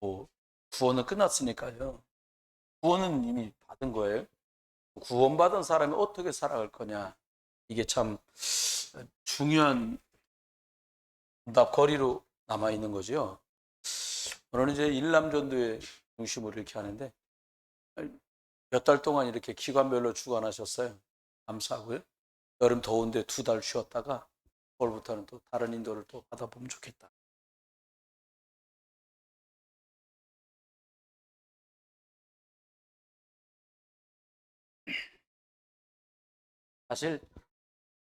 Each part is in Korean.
뭐 구원은 끝났으니까요. 구원은 이미 받은 거예요. 구원받은 사람이 어떻게 살아갈 거냐. 이게 참 중요한 답거리로 남아있는 거죠. 오늘은 이제 일남전도의 중심으로 이렇게 하는데 몇 달 동안 이렇게 기관별로 주관하셨어요. 감사하고요. 여름 더운데 2달 쉬었다가 9월부터는 또 다른 인도를 또 받아보면 좋겠다. 사실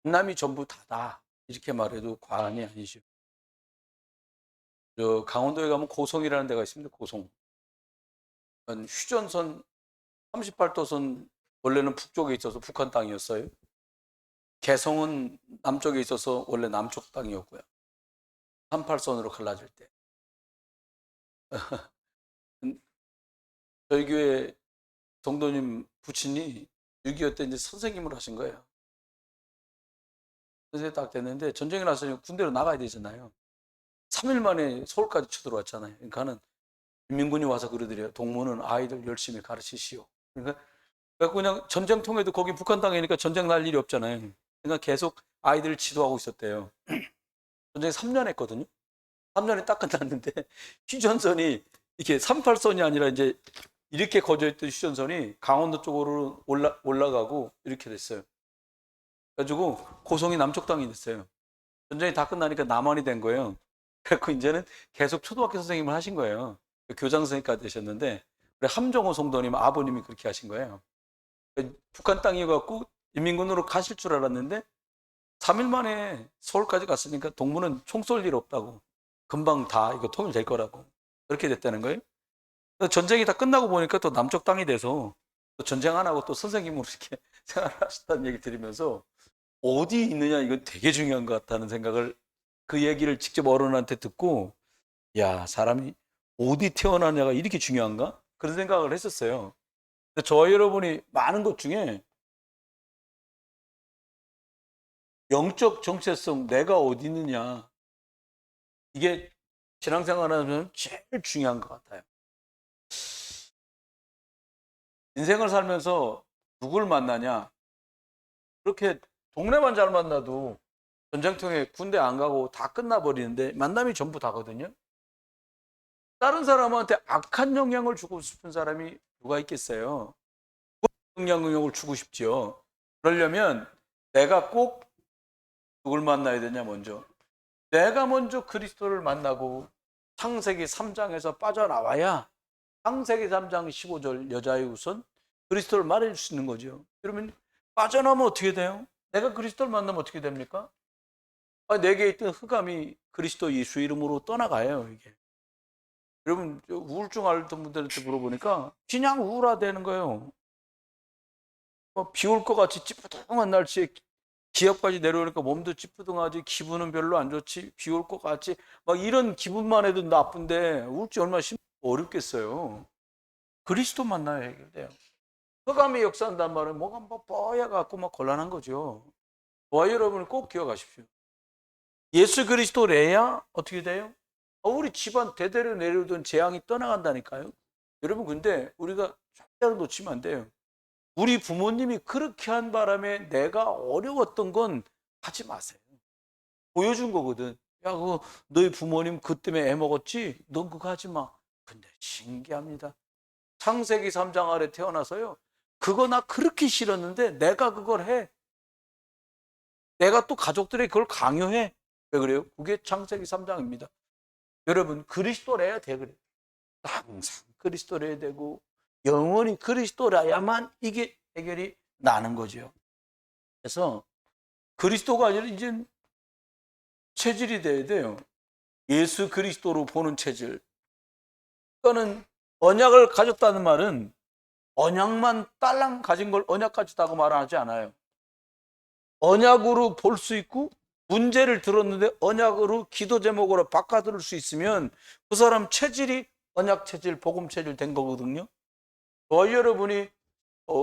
남이 전부 다다 이렇게 말해도 과언이 아니죠. 저 강원도에 가면 고성이라는 데가 있습니다. 고성. 휴전선 38도선 원래는 북쪽에 있어서 북한 땅이었어요. 개성은 남쪽에 있어서 원래 남쪽 땅이었고요. 38선으로 갈라질 때. 저희 교회 성도님 부친이 6.25 때 이제 선생님을 하신 거예요. 선생님 딱 됐는데 전쟁이 나서 군대로 나가야 되잖아요. 3일 만에 서울까지 쳐들어왔잖아요. 그러니까는 인민군이 와서 그러더래요. 동무는 아이들 열심히 가르치시오. 그러니까 그냥 전쟁통에도 거기 북한 땅이니까 전쟁 날 일이 없잖아요. 그러니까 계속 아이들을 지도하고 있었대요. 전쟁 3년 했거든요. 3년이 딱 끝났는데 휴전선이 이렇게 38선이 아니라 이제 이렇게 거저있던 휴전선이 강원도 쪽으로 올라가고 이렇게 됐어요. 그래가지고 고성이 남쪽 땅이 됐어요. 전쟁이 다 끝나니까 남한이 된 거예요. 그래서 이제는 계속 초등학교 선생님을 하신 거예요. 교장 선생님까지 되셨는데 우리 함정호 성도님 아버님이 그렇게 하신 거예요. 북한 땅이갖고 인민군으로 가실 줄 알았는데 3일 만에 서울까지 갔으니까 동무는 총 쏠 일 없다고 금방 다 이거 통일될 거라고 그렇게 됐다는 거예요. 전쟁이 다 끝나고 보니까 또 남쪽 땅이 돼서 또 전쟁 안 하고 또 선생님으로 이렇게 생활하셨다는 얘기 들으면서 어디 있느냐 이건 되게 중요한 것 같다는 생각을 그 얘기를 직접 어른한테 듣고 야 사람이 어디 태어나냐가 이렇게 중요한가 그런 생각을 했었어요. 저와 여러분이 많은 것 중에 영적 정체성 내가 어디 있느냐 이게 신앙생활하면 제일 중요한 것 같아요. 인생을 살면서 누굴 만나냐 그렇게 동네만 잘 만나도 전쟁통에 군대 안 가고 다 끝나버리는데 만남이 전부 다거든요. 다른 사람한테 악한 영향을 주고 싶은 사람이 누가 있겠어요? 영향을 주고 싶죠. 그러려면 내가 꼭 누굴 만나야 되냐 먼저. 내가 먼저 그리스도를 만나고 창세기 3장에서 빠져나와야 창세기 3장 15절 여자의 우선 그리스도를 말해줄 수 있는 거죠. 그러면 빠져나오면 어떻게 돼요? 내가 그리스도를 만나면 어떻게 됩니까? 내게 있던 흑암이 그리스도 예수 이름으로 떠나가요. 이게. 여러분 우울증 앓던 분들한테 물어보니까 그냥 우울하다는 거예요. 비올 것 같이 찌뿌둥한 날씨에 기압까지 내려오니까 몸도 찌뿌둥하지 기분은 별로 안 좋지 비 올 것 같지 막 이런 기분만 해도 나쁜데 우울증 얼마나 어렵겠어요. 그리스도 만나야 해결돼요. 흑암이 역사한단 말은 뭐가 막 뻐여갖고 막 곤란한 거죠. 저와 여러분을 꼭 기억하십시오. 예수 그리스도래야 어떻게 돼요? 우리 집안 대대로 내려오던 재앙이 떠나간다니까요. 여러분 근데 우리가 절대로 놓치면 안 돼요. 우리 부모님이 그렇게 한 바람에 내가 어려웠던 건 하지 마세요. 보여준 거거든. 야, 그거 너희 부모님 그 때문에 애 먹었지? 넌 그거 하지 마. 근데 신기합니다. 창세기 3장 아래 태어나서요. 그거 나 그렇게 싫었는데 내가 그걸 해. 내가 또 가족들에게 그걸 강요해. 왜 그래요? 그게 창세기 3장입니다. 여러분 그리스도래야 돼 그래. 항상 그리스도래야 되고 영원히 그리스도라야만 이게 해결이 나는 거죠. 그래서 그리스도가 아니라 이제 체질이 돼야 돼요. 예수 그리스도로 보는 체질. 그거는 언약을 가졌다는 말은 언약만 딸랑 가진 걸 언약 가졌다고 말하지 않아요. 언약으로 볼 수 있고 문제를 들었는데 언약으로 기도 제목으로 바꿔들을 수 있으면 그 사람 체질이 언약 체질, 복음 체질 된 거거든요. 저희 여러분이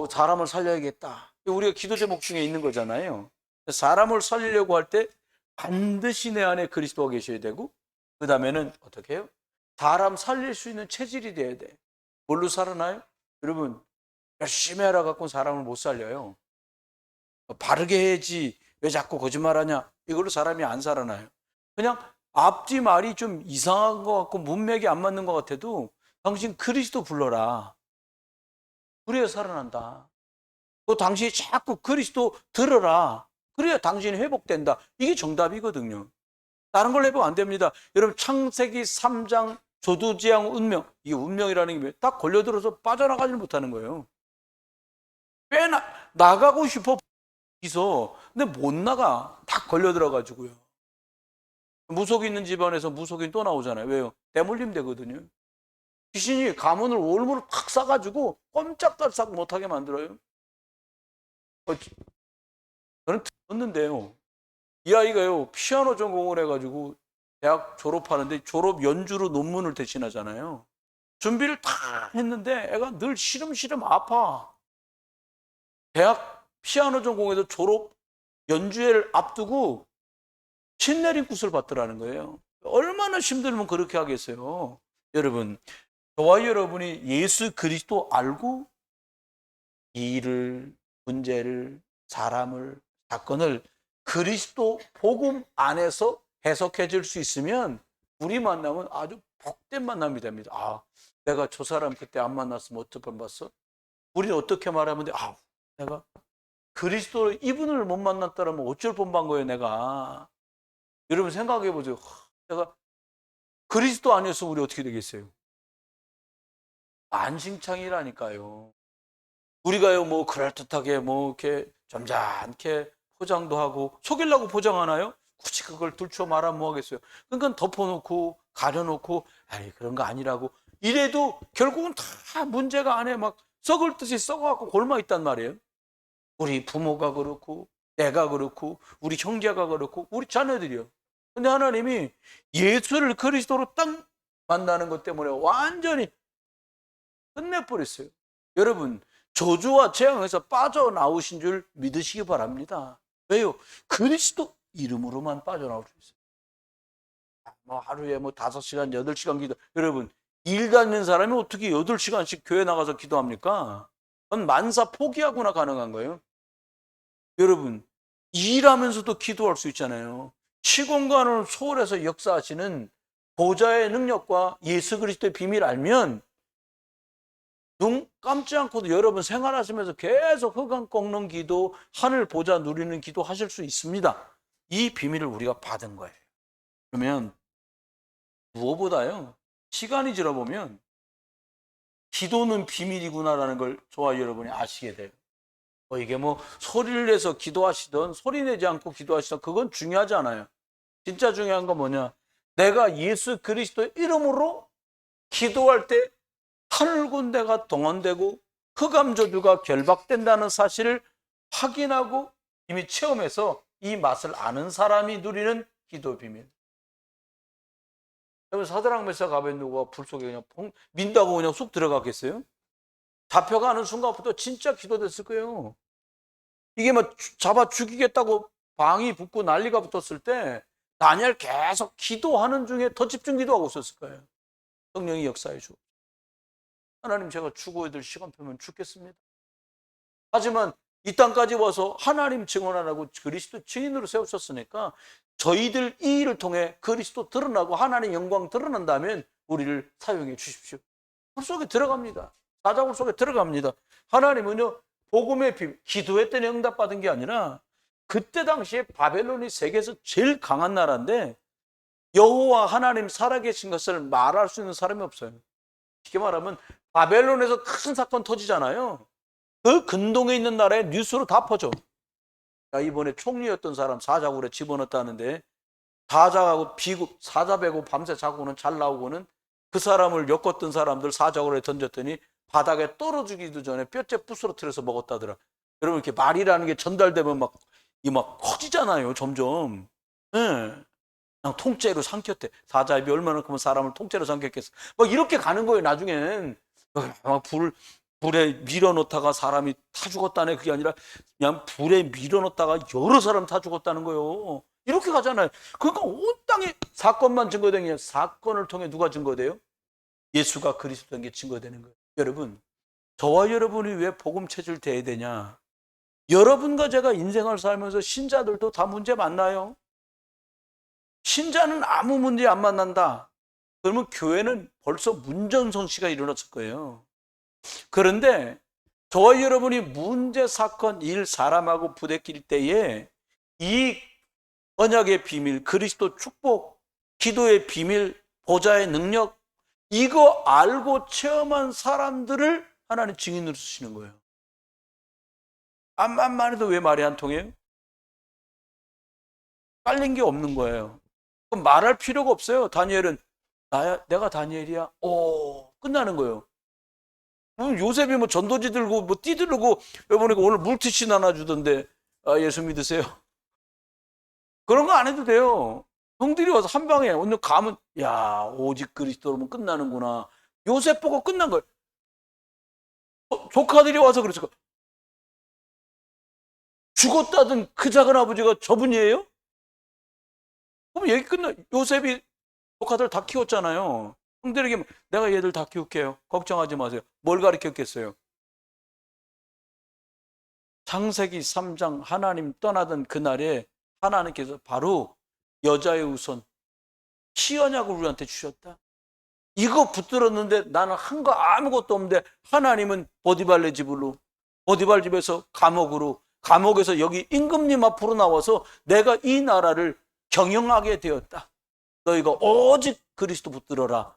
사람을 살려야겠다. 우리가 기도 제목 중에 있는 거잖아요. 사람을 살리려고 할 때 반드시 내 안에 그리스도가 계셔야 되고 그 다음에는 어떻게 해요? 사람 살릴 수 있는 체질이 돼야 돼. 뭘로 살아나요? 여러분, 열심히 하라 갖고 사람을 못 살려요. 바르게 해야지 왜 자꾸 거짓말하냐? 이걸로 사람이 안 살아나요. 그냥 앞뒤 말이 좀 이상한 것 같고 문맥이 안 맞는 것 같아도 당신 그리스도 불러라. 그래야 살아난다. 또 당신이 자꾸 그리스도 들어라. 그래야 당신이 회복된다. 이게 정답이거든요. 다른 걸 해보면 안 됩니다. 여러분, 창세기 3장 조두지향 운명, 이게 운명이라는 게 딱 걸려들어서 빠져나가지 못하는 거예요. 나가고 싶어 있어. 근데 못 나가. 딱 걸려들어가지고요. 무속 있는 집안에서 무속인 또 나오잖아요. 왜요? 대물림 되거든요. 귀신이 가문을 올무를 탁 싸가지고 꼼짝달싹 못하게 만들어요. 저는 들었는데요. 이 아이가요, 피아노 전공을 해가지고 대학 졸업하는데 졸업 연주로 논문을 대신하잖아요. 준비를 다 했는데 애가 늘 시름시름 아파. 대학 피아노 전공에서 졸업 연주회를 앞두고 신내림굿을 받더라는 거예요. 얼마나 힘들면 그렇게 하겠어요. 여러분, 저와 여러분이 예수 그리스도 알고 이 일을, 문제를, 사람을, 사건을 그리스도 복음 안에서 해석해 줄 수 있으면 우리 만나면 아주 복된 만남이 됩니다. 아, 내가 저 사람 그때 안 만났으면 어떻게 봤어? 우리는 어떻게 말하면 돼? 아, 내가 그리스도 이분을 못 만났다면 어쩔 뻔한 거예요, 내가. 여러분 생각해 보세요. 내가 그리스도 아니었으면 우리 어떻게 되겠어요? 만신창이라니까요. 우리가요, 뭐 그럴듯하게 뭐 이렇게 점잖게 포장도 하고 속이려고 포장하나요? 굳이 그걸 들춰 말하면 뭐 하겠어요? 그러니까 덮어놓고 가려놓고 아니 그런 거 아니라고 이래도 결국은 다 문제가 안에 막 썩을 듯이 썩어갖고 골마 있단 말이에요. 우리 부모가 그렇고 내가 그렇고 우리 형제가 그렇고 우리 자녀들이요. 근데 하나님이 예수를 그리스도로 딱 만나는 것 때문에 완전히 끝내버렸어요. 여러분, 저주와 재앙에서 빠져나오신 줄 믿으시기 바랍니다. 왜요? 그리스도 이름으로만 빠져나올 수 있어요. 뭐 하루에 뭐 5시간, 8시간 기도. 여러분, 일 다니는 사람이 어떻게 8시간씩 교회 나가서 기도합니까? 그건 만사 포기하거나 가능한 거예요. 여러분, 일하면서도 기도할 수 있잖아요. 시공간을 초월해서 역사하시는 보좌의 능력과 예수 그리스도의 비밀을 알면 눈 감지 않고도 여러분 생활하시면서 계속 흑암 꺾는 기도, 하늘 보좌 누리는 기도 하실 수 있습니다. 이 비밀을 우리가 받은 거예요. 그러면 무엇보다요, 시간이 지나보면 기도는 비밀이구나라는 걸 저와 여러분이 아시게 돼요. 이게 뭐 소리를 내서 기도하시든 소리 내지 않고 기도하시든 그건 중요하지 않아요. 진짜 중요한 건 뭐냐? 내가 예수 그리스도의 이름으로 기도할 때 하늘 군대가 동원되고 흑암 저주가 결박된다는 사실을 확인하고 이미 체험해서 이 맛을 아는 사람이 누리는 기도 비밀. 여러분, 사드락 메삭 아벤누고가 불 속에 그냥 민다고 그냥 쑥 들어갔겠어요? 잡혀가는 순간부터 진짜 기도됐을 거예요. 이게 막 잡아 죽이겠다고 방이 붙고 난리가 붙었을 때 다니엘 계속 기도하는 중에 더 집중 기도하고 있었을 거예요. 성령이 역사해 주고. 하나님, 제가 죽어야 될 시간표면 죽겠습니다. 하지만 이 땅까지 와서 하나님 증언하라고 그리스도 증인으로 세우셨으니까 저희들 이 일을 통해 그리스도 드러나고 하나님 영광 드러난다면 우리를 사용해 주십시오. 물 속에 들어갑니다. 사자굴 속에 들어갑니다. 하나님은요, 복음의 비밀, 기도했더니 응답받은 게 아니라 그때 당시에 바벨론이 세계에서 제일 강한 나라인데 여호와 하나님 살아계신 것을 말할 수 있는 사람이 없어요. 쉽게 말하면 바벨론에서 큰 사건 터지잖아요. 그 근동에 있는 나라에 뉴스로 다 퍼져. 이번에 총리였던 사람 사자굴에 집어넣었다는데 사자하고 비구, 사자 베고 밤새 자고는 잘 나오고는 그 사람을 엮었던 사람들 사자굴에 던졌더니 바닥에 떨어지기도 전에 뼈째 부스러뜨려서 먹었다더라. 여러분, 이렇게 말이라는 게 전달되면 막 커지잖아요, 점점. 네. 그냥 통째로 삼켰대. 사자 입이 얼마나 크면 사람을 통째로 삼켰겠어. 막 이렇게 가는 거예요, 나중엔. 막 불에 밀어넣다가 사람이 타 죽었다네. 그게 아니라 그냥 불에 밀어넣다가 여러 사람 타 죽었다는 거예요. 이렇게 가잖아요. 그러니까 온 땅에 사건만 증거된 게 아니라 사건을 통해 누가 증거돼요? 예수가 그리스도인 게 증거되는 거예요. 여러분, 저와 여러분이 왜 복음 체질 돼야 되냐? 여러분과 제가 인생을 살면서 신자들도 다 문제 만나요. 신자는 아무 문제 안 만난다. 그러면 교회는 벌써 문전성시가 일어났을 거예요. 그런데 저와 여러분이 문제, 사건, 일, 사람하고 부대낄 때에 이 언약의 비밀, 그리스도 축복, 기도의 비밀, 보좌의 능력, 이거 알고 체험한 사람들을 하나님 증인으로 쓰시는 거예요. 암만 해도 왜 말이 안 통해요? 깔린 게 없는 거예요. 그럼 말할 필요가 없어요. 다니엘은 나야, 내가 다니엘이야. 오, 끝나는 거예요. 요셉이 뭐 전도지 들고 뭐 띠들고 여보니까 오늘 물티슈 나눠주던데 예수 믿으세요? 그런 거 안 해도 돼요. 형들이 와서 한 방에 오늘 가면 야 오직 그리스도로면 끝나는구나. 요셉 보고 끝난 거예요. 조카들이 와서 그랬을 거예요. 죽었다던 그 작은 아버지가 저분이에요? 그럼 얘기 끝나. 요셉이 조카들 다 키웠잖아요. 형들에게 내가 얘들 다 키울게요. 걱정하지 마세요. 뭘 가르쳤겠어요? 창세기 3장 하나님 떠나던 그날에 하나님께서 바로 여자의 우선 시언약을 우리한테 주셨다. 이거 붙들었는데 나는 한 거 아무것도 없는데 하나님은 보디발의 집으로, 보디발 집에서 감옥으로, 감옥에서 여기 임금님 앞으로 나와서 내가 이 나라를 경영하게 되었다. 너희가 오직 그리스도 붙들어라.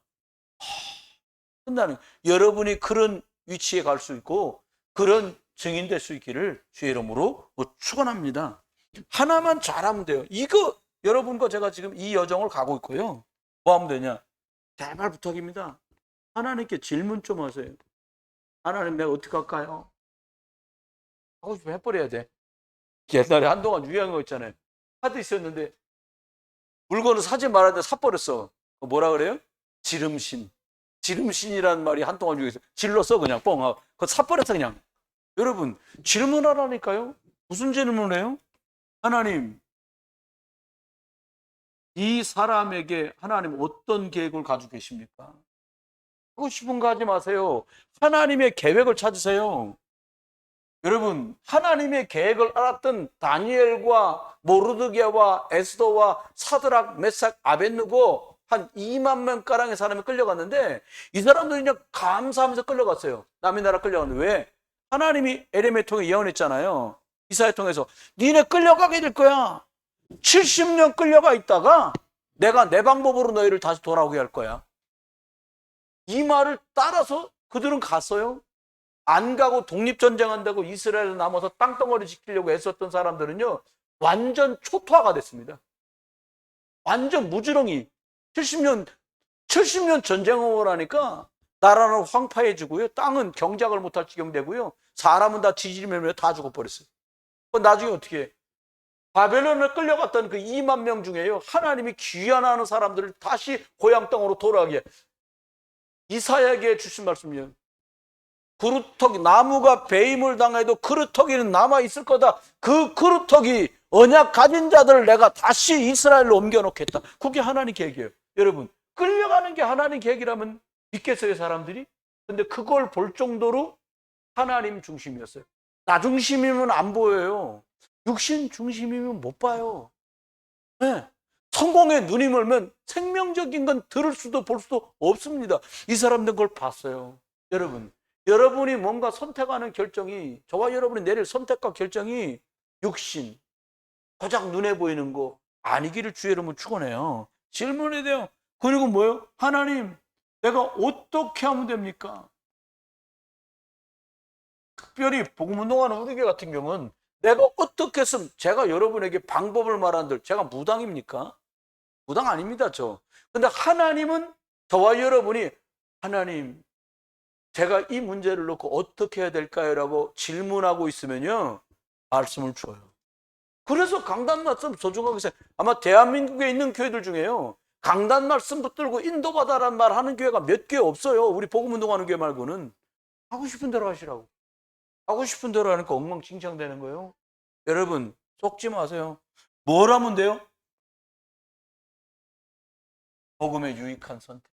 끝나는 여러분이 그런 위치에 갈 수 있고 그런 증인 될 수 있기를 주의 이름으로 축원합니다. 하나만 잘하면 돼요. 이거 여러분과 제가 지금 이 여정을 가고 있고요. 뭐 하면 되냐? 제발 부탁입니다. 하나님께 질문 좀 하세요. 하나님 내가 어떻게 할까요? 하고 싶으면 해버려야 돼. 옛날에 한동안 유행한 거 있잖아요. 카드 있었는데 물건을 사지 말았는데 사버렸어. 뭐라 그래요? 지름신. 지름신이라는 말이 한동안 유행했어요. 질렀어 그냥 뻥 하고. 그거 사버렸어 그냥. 여러분 질문하라니까요. 무슨 질문을 해요? 하나님 이 사람에게 하나님 어떤 계획을 가지고 계십니까? 하고 싶은 거 하지 마세요. 하나님의 계획을 찾으세요. 여러분 하나님의 계획을 알았던 다니엘과 모르드게와 에스더와 사드락, 메삭, 아벳느고 한 2만 명가량의 사람이 끌려갔는데 이 사람들이 그냥 감사하면서 끌려갔어요. 남의 나라 끌려갔는데 왜? 하나님이 에레미야 통해 예언했잖아요. 이사야 통해서 니네 끌려가게 될 거야. 70년 끌려가 있다가 내가 내 방법으로 너희를 다시 돌아오게 할 거야. 이 말을 따라서 그들은 갔어요. 안 가고 독립전쟁한다고 이스라엘에 남아서 땅덩어리 지키려고 애썼던 사람들은요 완전 초토화가 됐습니다. 완전 무지렁이. 70년 전쟁을 하니까 나라는 황폐해지고요, 땅은 경작을 못할 지경 되고요, 사람은 다 지지면에 다 죽어버렸어요. 나중에 어떻게 해? 바벨론을 끌려갔던 그 2만 명 중에요 하나님이 귀환하는 사람들을 다시 고향 땅으로 돌아가게 이사야에게 주신 말씀이에요. 그루터기, 나무가 배임을 당해도 그루터기는 남아있을 거다. 그 그루터기 언약 가진 자들을 내가 다시 이스라엘로 옮겨놓겠다. 그게 하나님 계획이에요. 여러분 끌려가는 게 하나님 계획이라면 믿겠어요 사람들이? 근데 그걸 볼 정도로 하나님 중심이었어요. 나 중심이면 안 보여요. 육신 중심이면 못 봐요. 네. 성공에 눈이 멀면 생명적인 건 들을 수도 볼 수도 없습니다. 이 사람들은 그걸 봤어요. 여러분, 여러분이 뭔가 선택하는 결정이, 저와 여러분이 내릴 선택과 결정이 육신, 고작 눈에 보이는 거 아니기를 주의 이름으로 축원해요. 질문해야 돼요. 그리고 뭐요? 하나님, 내가 어떻게 하면 됩니까? 특별히 복음 운동하는 우리 교회 같은 경우는 내가 어떻게 했으면, 제가 여러분에게 방법을 말하는데 제가 무당입니까? 무당 아닙니다, 저. 근데 하나님은 저와 여러분이 하나님, 제가 이 문제를 놓고 어떻게 해야 될까요? 라고 질문하고 있으면요 말씀을 줘요. 그래서 강단 말씀 소중하게 생각해요. 아마 대한민국에 있는 교회들 중에요 강단 말씀 붙들고 인도받아라는 말 하는 교회가 몇 개 없어요. 우리 복음 운동하는 교회 말고는. 하고 싶은 대로 하시라고. 하고 싶은 대로 하니까 엉망진창 되는 거예요. 여러분 속지 마세요. 뭘 하면 돼요? 복음의 유익한 선택.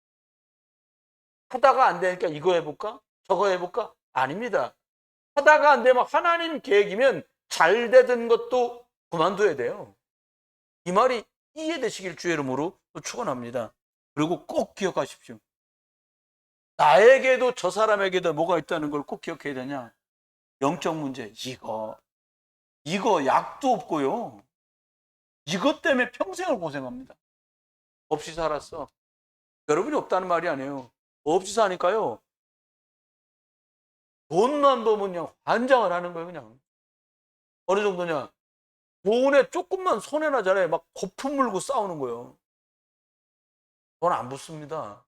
하다가 안 되니까 이거 해볼까? 저거 해볼까? 아닙니다. 하다가 안 되면 하나님 계획이면 잘 되던 것도 그만둬야 돼요. 이 말이 이해되시길 주의 이름으로 축원합니다. 그리고 꼭 기억하십시오. 나에게도 저 사람에게도 뭐가 있다는 걸 꼭 기억해야 되냐? 영적 문제. 이거 약도 없고요. 이것 때문에 평생을 고생합니다. 없이 살았어. 여러분이 없다는 말이 아니에요. 없이 사니까요. 돈만 벌면 그냥 환장을 하는 거예요, 그냥. 어느 정도냐? 돈에 조금만 손해나잖아요. 막 거품 물고 싸우는 거예요. 돈 안 붙습니다.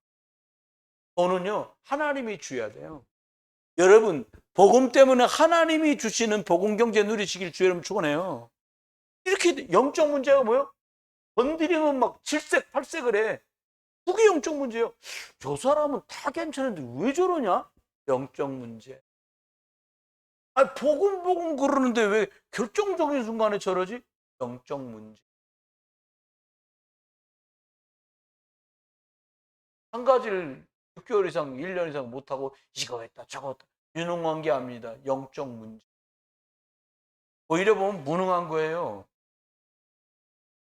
돈은요, 하나님이 주어야 돼요. 여러분, 복음 때문에 하나님이 주시는 복음 경제 누리시길 주의 이름으로 축원해요. 이렇게 영적 문제가 뭐예요? 건드리면 막 7색, 8색을 해. 그게 영적 문제예요. 저 사람은 다 괜찮은데 왜 저러냐? 영적 문제. 아니, 복음 그러는데 왜 결정적인 순간에 저러지? 영적 문제. 한 가지를 6개월 이상, 1년 이상 못하고 이거 했다, 저거 했다. 유능한 게 아닙니다. 영적 문제. 오히려 보면 무능한 거예요.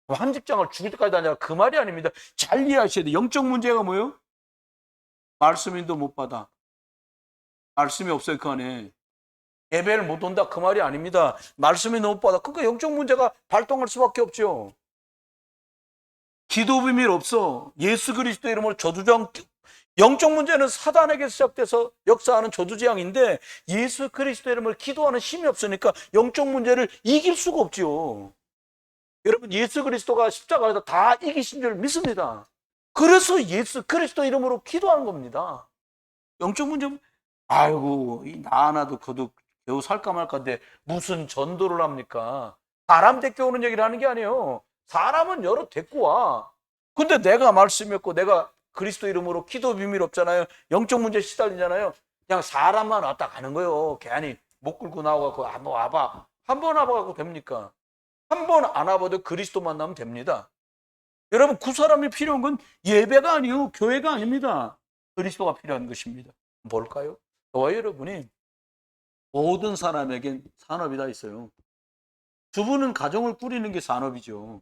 한 직장을 죽을 때까지 다녀라 그 말이 아닙니다. 잘 이해하셔야 돼요. 영적 문제가 뭐예요? 말씀인도 못 받아. 말씀이 없어요, 그 안에. 예배를 못 온다 그 말이 아닙니다. 말씀이 못 받아. 그러니까 영적 문제가 발동할 수밖에 없죠. 기도 비밀 없어. 예수 그리스도 이름으로 저주장. 영적 문제는 사단에게 시작돼서 역사하는 저주재앙인데 예수 그리스도 이름을 기도하는 힘이 없으니까 영적 문제를 이길 수가 없죠. 여러분, 예수 그리스도가 십자가에서 다 이기신 줄 믿습니다. 그래서 예수 그리스도 이름으로 기도하는 겁니다. 영적 문제, 아이고, 나 하나도 거듭 겨우 살까 말까인데 무슨 전도를 합니까? 사람 데리고 오는 얘기를 하는 게 아니에요. 사람은 여러 데리고 와. 근데 내가 말씀이 없고 내가 그리스도 이름으로 기도 비밀 없잖아요. 영적 문제 시달리잖아요. 그냥 사람만 왔다 가는 거예요. 괜히 목 끌고 나와갖고 한번 와봐. 한 번 와봐갖고 됩니까? 한 번 안 와봐도 그리스도 만나면 됩니다. 여러분, 그 사람이 필요한 건 예배가 아니요, 교회가 아닙니다. 그리스도가 필요한 것입니다. 뭘까요? 저와 여러분이 모든 사람에겐 산업이 다 있어요. 주부는 가정을 꾸리는 게 산업이죠.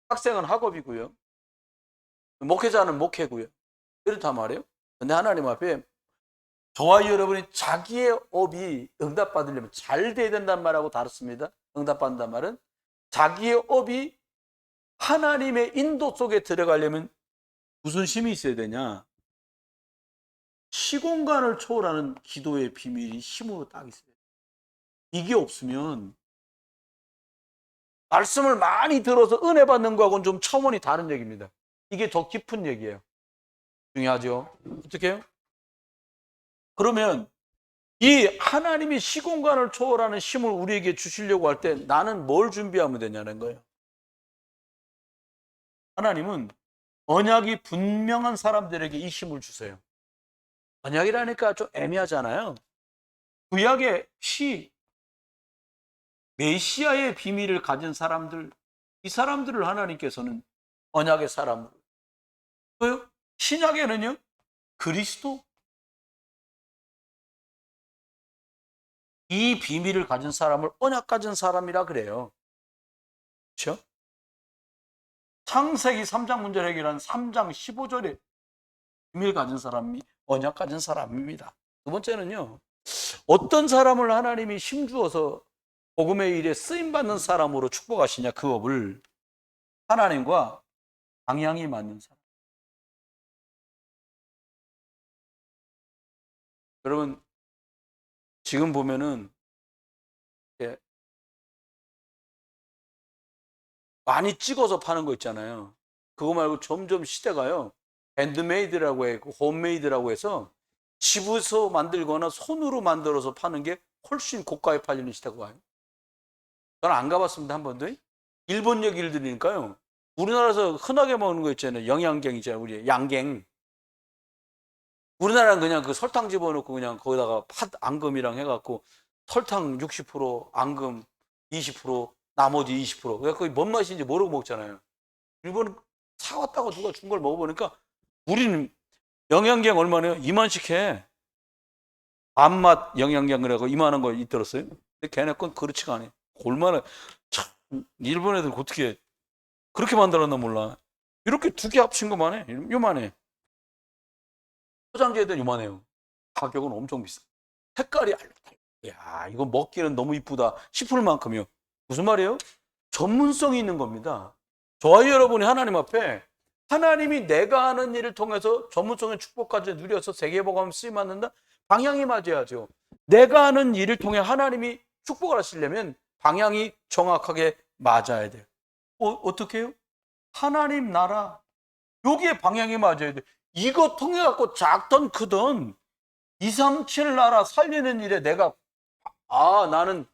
학생은 학업이고요. 목회자는 목회고요. 이렇단 말이에요. 근데 하나님 앞에 저와 여러분이 자기의 업이 응답받으려면 잘 돼야 된다는 말하고 다릅니다. 응답받는다는 말은 자기의 업이 하나님의 인도 속에 들어가려면 무슨 힘이 있어야 되냐? 시공간을 초월하는 기도의 비밀이 힘으로 딱 있어요. 이게 없으면 말씀을 많이 들어서 은혜 받는 거하고는 좀 차원이 다른 얘기입니다. 이게 더 깊은 얘기예요. 중요하죠? 어떻게 해요? 그러면 이 하나님이 시공간을 초월하는 힘을 우리에게 주시려고 할 때 나는 뭘 준비하면 되냐는 거예요. 하나님은 언약이 분명한 사람들에게 이 힘을 주세요. 언약이라니까 좀 애매하잖아요. 구약의 메시아의 비밀을 가진 사람들, 이 사람들을 하나님께서는 언약의 사람으로. 신약에는요, 그리스도, 이 비밀을 가진 사람을 언약 가진 사람이라 그래요. 그렇죠? 창세기 3장 문제 해결한 3장 15절에 비밀 가진 사람이 언약 가진 사람입니다. 두 번째는요, 어떤 사람을 하나님이 힘주어서 복음의 일에 쓰임받는 사람으로 축복하시냐, 그 업을 하나님과 방향이 맞는 사람. 여러분, 지금 보면은 많이 찍어서 파는 거 있잖아요. 그거 말고 점점 시대가요, 핸드메이드라고 해고 홈메이드라고 해서 집에서 만들거나 손으로 만들어서 파는 게 훨씬 고가에 팔리는 시대가 와요. 저는 안 가봤습니다, 한 번도. 일본 얘기를 들으니까요, 우리나라에서 흔하게 먹는 거 있잖아요. 영양갱 있잖아요. 우리 양갱. 우리나라는 그냥 그 설탕 집어넣고 그냥 거기다가 팥 앙금이랑 해갖고 설탕 60%, 앙금 20%, 나머지 20%. 그래서 뭔 맛인지 모르고 먹잖아요. 일본은 사왔다고 누가 준 걸 먹어보니까 우리는 영양갱 얼마나요? 2만씩 해. 밥맛 영양갱이라고 이만한 거 있더랬어요. 근데 걔네 건 그렇지가 않아요. 얼마나 참 일본 애들 어떻게 그렇게 만들었나 몰라. 이렇게 두 개 합친 것만 해. 요만해. 포장지에도 요만해요. 가격은 엄청 비싸. 색깔이 야 이거 먹기는 너무 이쁘다 싶을 만큼이요. 무슨 말이에요? 전문성이 있는 겁니다. 저와 여러분이 하나님 앞에 하나님이 내가 하는 일을 통해서 전문성의 축복까지 누려서 세계복음 쓰임 받는다? 방향이 맞아야죠. 내가 하는 일을 통해 하나님이 축복을 하시려면 방향이 정확하게 맞아야 돼요. 어떻게 해요? 하나님 나라 여기에 방향이 맞아야 돼. 이거 통해 갖고 작던 크던 2, 3, 7 나라 살리는 일에 내가 나는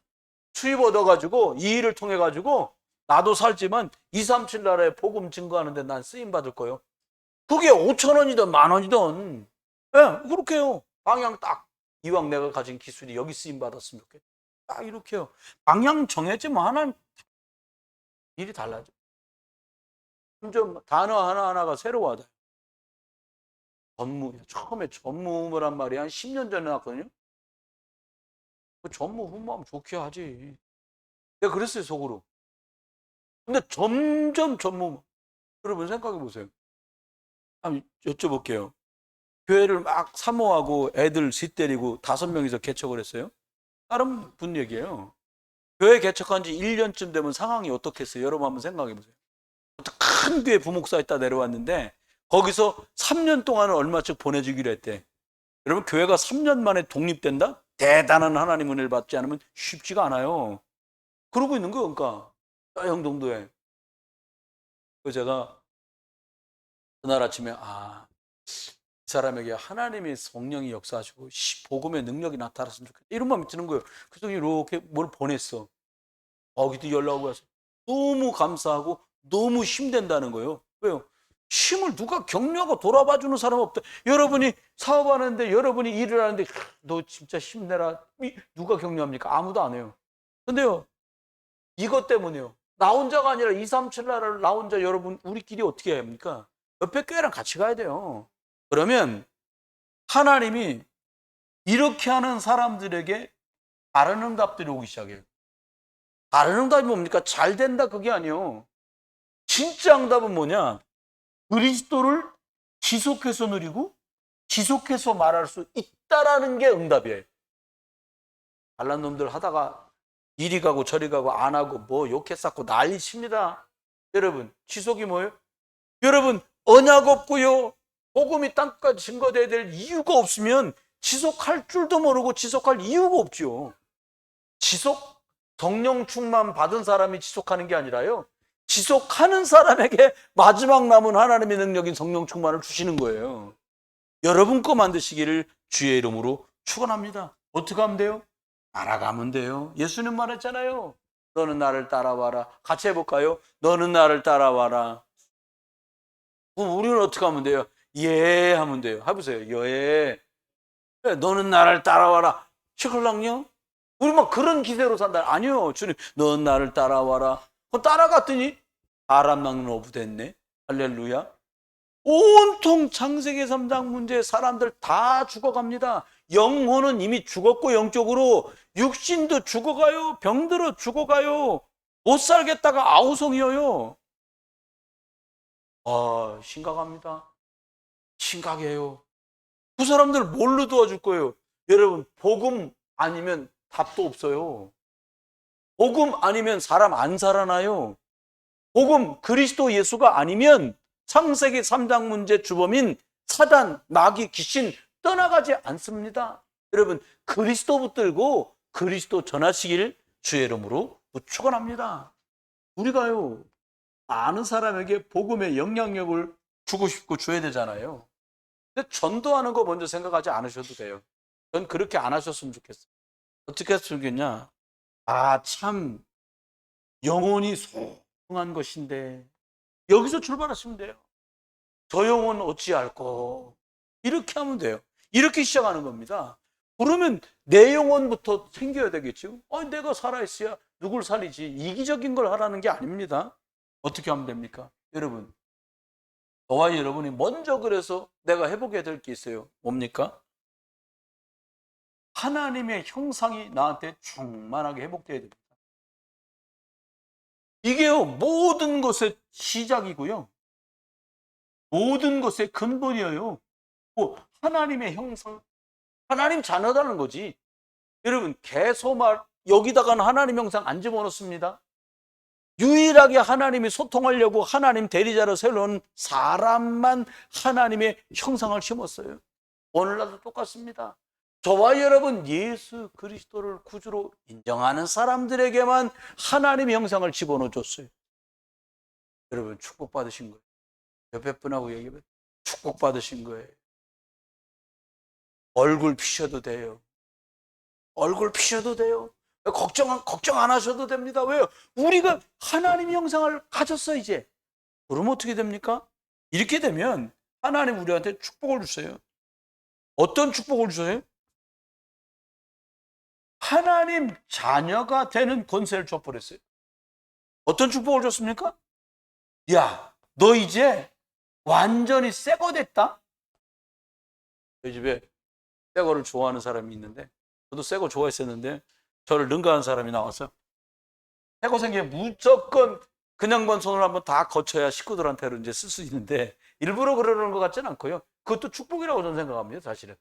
수입 얻어가지고 이 일을 통해 가지고 나도 살지만 2, 3, 7 나라에 복음 증거하는데 난 쓰임 받을 거예요. 그게 5,000원이든 10,000원이든 예, 그렇게 해요. 방향 딱 이왕 내가 가진 기술이 여기 쓰임 받았으면 좋겠다. 딱 이렇게 해요. 방향 정해지면 하나는 일이 달라져. 점점 단어 하나하나가 새로워져. 처음에 전무후무란 말이 한 10년 전에 나왔거든요. 그 전무후무하면 좋게 하지. 내가 그랬어요, 속으로. 근데 점점 전무. 여러분 생각해 보세요. 한번 여쭤볼게요. 교회를 막 사모하고 애들 시 때리고 5명이서 개척을 했어요. 다른 분 얘기예요. 교회 개척한 지 1년쯤 되면 상황이 어떻겠어요? 여러분 한번 생각해 보세요. 큰 교회 부목사 있다 내려왔는데 거기서 3년 동안은 얼마씩 보내주기로 했대. 여러분 교회가 3년 만에 독립된다? 대단한 하나님 은혜를 받지 않으면 쉽지가 않아요. 그러고 있는 거예요. 그러니까 영동도에. 그래서 제가 그날 아침에 이 사람에게 하나님의 성령이 역사하시고 복음의 능력이 나타났으면 좋겠다 이런 마음이 드는 거예요. 그래서 이렇게 뭘 보냈어. 거기도 연락 와서 너무 감사하고 너무 힘든다는 거예요. 왜요? 힘을 누가 격려하고 돌아봐 주는 사람 없다. 여러분이 사업하는데 여러분이 일을 하는데 너 진짜 힘내라. 누가 격려합니까? 아무도 안 해요. 근데요. 이것 때문에요. 나 혼자가 아니라 2, 3, 7 나라를 나 혼자 여러분 우리끼리 어떻게 해야 합니까? 옆에 교회랑 같이 가야 돼요. 그러면 하나님이 이렇게 하는 사람들에게 다른 응답들이 오기 시작해요. 다른 응답이 뭡니까? 잘 된다 그게 아니에요. 진짜 응답은 뭐냐? 그리스도를 지속해서 누리고 지속해서 말할 수 있다라는 게 응답이에요. 잘난 놈들 하다가 이리 가고 저리 가고 안 하고 뭐 욕했었고 난리 칩니다. 여러분 지속이 뭐예요? 여러분 언약 없고요. 복음이 땅까지 증거돼야 될 이유가 없으면 지속할 줄도 모르고 지속할 이유가 없죠. 지속 성령 충만 받은 사람이 지속하는 게 아니라요. 지속하는 사람에게 마지막 남은 하나님의 능력인 성령 충만을 주시는 거예요. 여러분 거 만드시기를 주의 이름으로 축원합니다. 어떻게 하면 돼요? 따라가면 돼요. 예수님 말했잖아요. 너는 나를 따라와라. 같이 해볼까요? 너는 나를 따라와라. 우리는 어떻게 하면 돼요? 예 하면 돼요. 해보세요. 예. 너는 나를 따라와라. 시컬랑요? 우리 막 그런 기세로 산다. 아니요. 주님 너는 나를 따라와라. 따라갔더니 바람 낚는 어부 됐네. 할렐루야. 온통 창세기 3장 문제 사람들 다 죽어갑니다. 영혼은 이미 죽었고 영적으로 육신도 죽어가요. 병들어 죽어가요. 못 살겠다가 아우성이어요. 심각합니다. 심각해요. 그 사람들 뭘로 도와줄 거예요? 여러분 복음 아니면 답도 없어요. 복음 아니면 사람 안 살아나요. 복음 그리스도 예수가 아니면 창세기 3장 문제 주범인 사단, 마귀, 귀신 떠나가지 않습니다. 여러분 그리스도 붙들고 그리스도 전하시길 주의 이름으로 축원합니다. 우리가요 아는 사람에게 복음의 영향력을 주고 싶고 줘야 되잖아요. 근데 전도하는 거 먼저 생각하지 않으셔도 돼요. 전 그렇게 안 하셨으면 좋겠어요. 어떻게 했으면 좋겠냐? 참 영혼이 소중한 것인데 여기서 출발하시면 돼요. 저 영혼 어찌할꼬 이렇게 하면 돼요. 이렇게 시작하는 겁니다. 그러면 내 영혼부터 생겨야 되겠죠. 내가 살아있어야 누굴 살리지 이기적인 걸 하라는 게 아닙니다. 어떻게 하면 됩니까? 여러분 저와 여러분이 먼저 그래서 내가 해보게 될 게 있어요. 뭡니까? 하나님의 형상이 나한테 충만하게 회복되어야 됩니다. 이게요, 모든 것의 시작이고요. 모든 것의 근본이에요. 하나님의 형상, 하나님 자녀다는 거지. 여러분, 개소말, 여기다가는 하나님 형상 안 집어넣습니다. 유일하게 하나님이 소통하려고 하나님 대리자로 세워놓은 사람만 하나님의 형상을 심었어요. 오늘날도 똑같습니다. 저와 여러분 예수 그리스도를 구주로 인정하는 사람들에게만 하나님의 형상을 집어넣어 줬어요. 여러분 축복받으신 거예요. 옆에 분하고 얘기해봐요. 축복받으신 거예요. 얼굴 피셔도 돼요. 얼굴 피셔도 돼요. 걱정 안 하셔도 됩니다. 왜요? 우리가 하나님의 형상을 가졌어 이제. 그러면 어떻게 됩니까? 이렇게 되면 하나님 우리한테 축복을 주세요. 어떤 축복을 주세요? 하나님 자녀가 되는 권세를 줘버렸어요. 어떤 축복을 줬습니까? 야, 너 이제 완전히 새거 됐다. 저희 집에 새거를 좋아하는 사람이 있는데, 저도 새거 좋아했었는데 저를 능가한 사람이 나왔어요. 새거 생기면 무조건 그냥 번 손을 한번 다 거쳐야 식구들한테는 이제 쓸 수 있는데, 일부러 그러는 것 같지는 않고요. 그것도 축복이라고 저는 생각합니다. 사실은.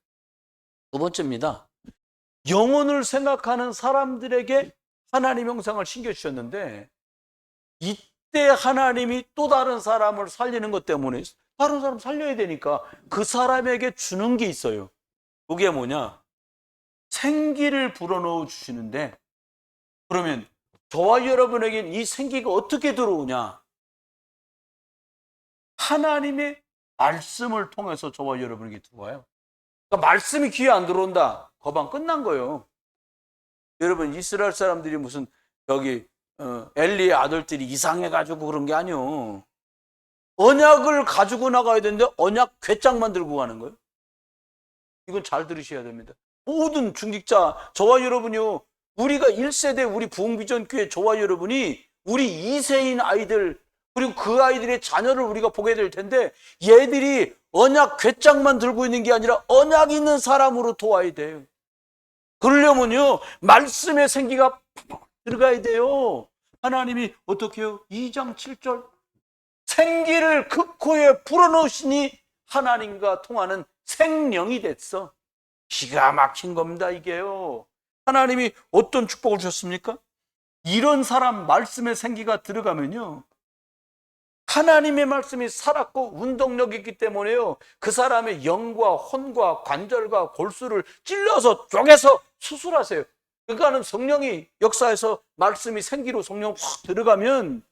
두 번째입니다. 영혼을 생각하는 사람들에게 하나님 형상을 신겨주셨는데, 이때 하나님이 또 다른 사람을 살리는 것 때문에 다른 사람 살려야 되니까 그 사람에게 주는 게 있어요. 그게 뭐냐? 생기를 불어넣어 주시는데, 그러면 저와 여러분에게는 이 생기가 어떻게 들어오냐? 하나님의 말씀을 통해서 저와 여러분에게 들어와요. 그러니까 말씀이 귀에 안 들어온다. 거방 끝난 거예요. 여러분 이스라엘 사람들이 무슨 여기 엘리의 아들들이 이상해가지고 그런 게 아니요. 언약을 가지고 나가야 되는데 언약 괴짝만 들고 가는 거예요. 이건 잘 들으셔야 됩니다. 모든 중직자, 저와 여러분이요. 우리가 1세대 우리 부흥비전교회 저와 여러분이 우리 2세인 아이들 그리고 그 아이들의 자녀를 우리가 보게 될 텐데, 얘들이 언약 괴짝만 들고 있는 게 아니라 언약 있는 사람으로 도와야 돼요. 그러려면요 말씀의 생기가 들어가야 돼요. 하나님이 어떻게 해요? 2장 7절 생기를 그 코에 불어넣으시니 하나님과 통하는 생명이 됐어. 기가 막힌 겁니다 이게요. 하나님이 어떤 축복을 주셨습니까? 이런 사람 말씀의 생기가 들어가면요 하나님의 말씀이 살았고 운동력이 있기 때문에요 그 사람의 영과 혼과 관절과 골수를 찔러서 쪼개서 수술하세요. 그러니까는 성령이 역사에서 말씀이 생기로 성령 확 들어가면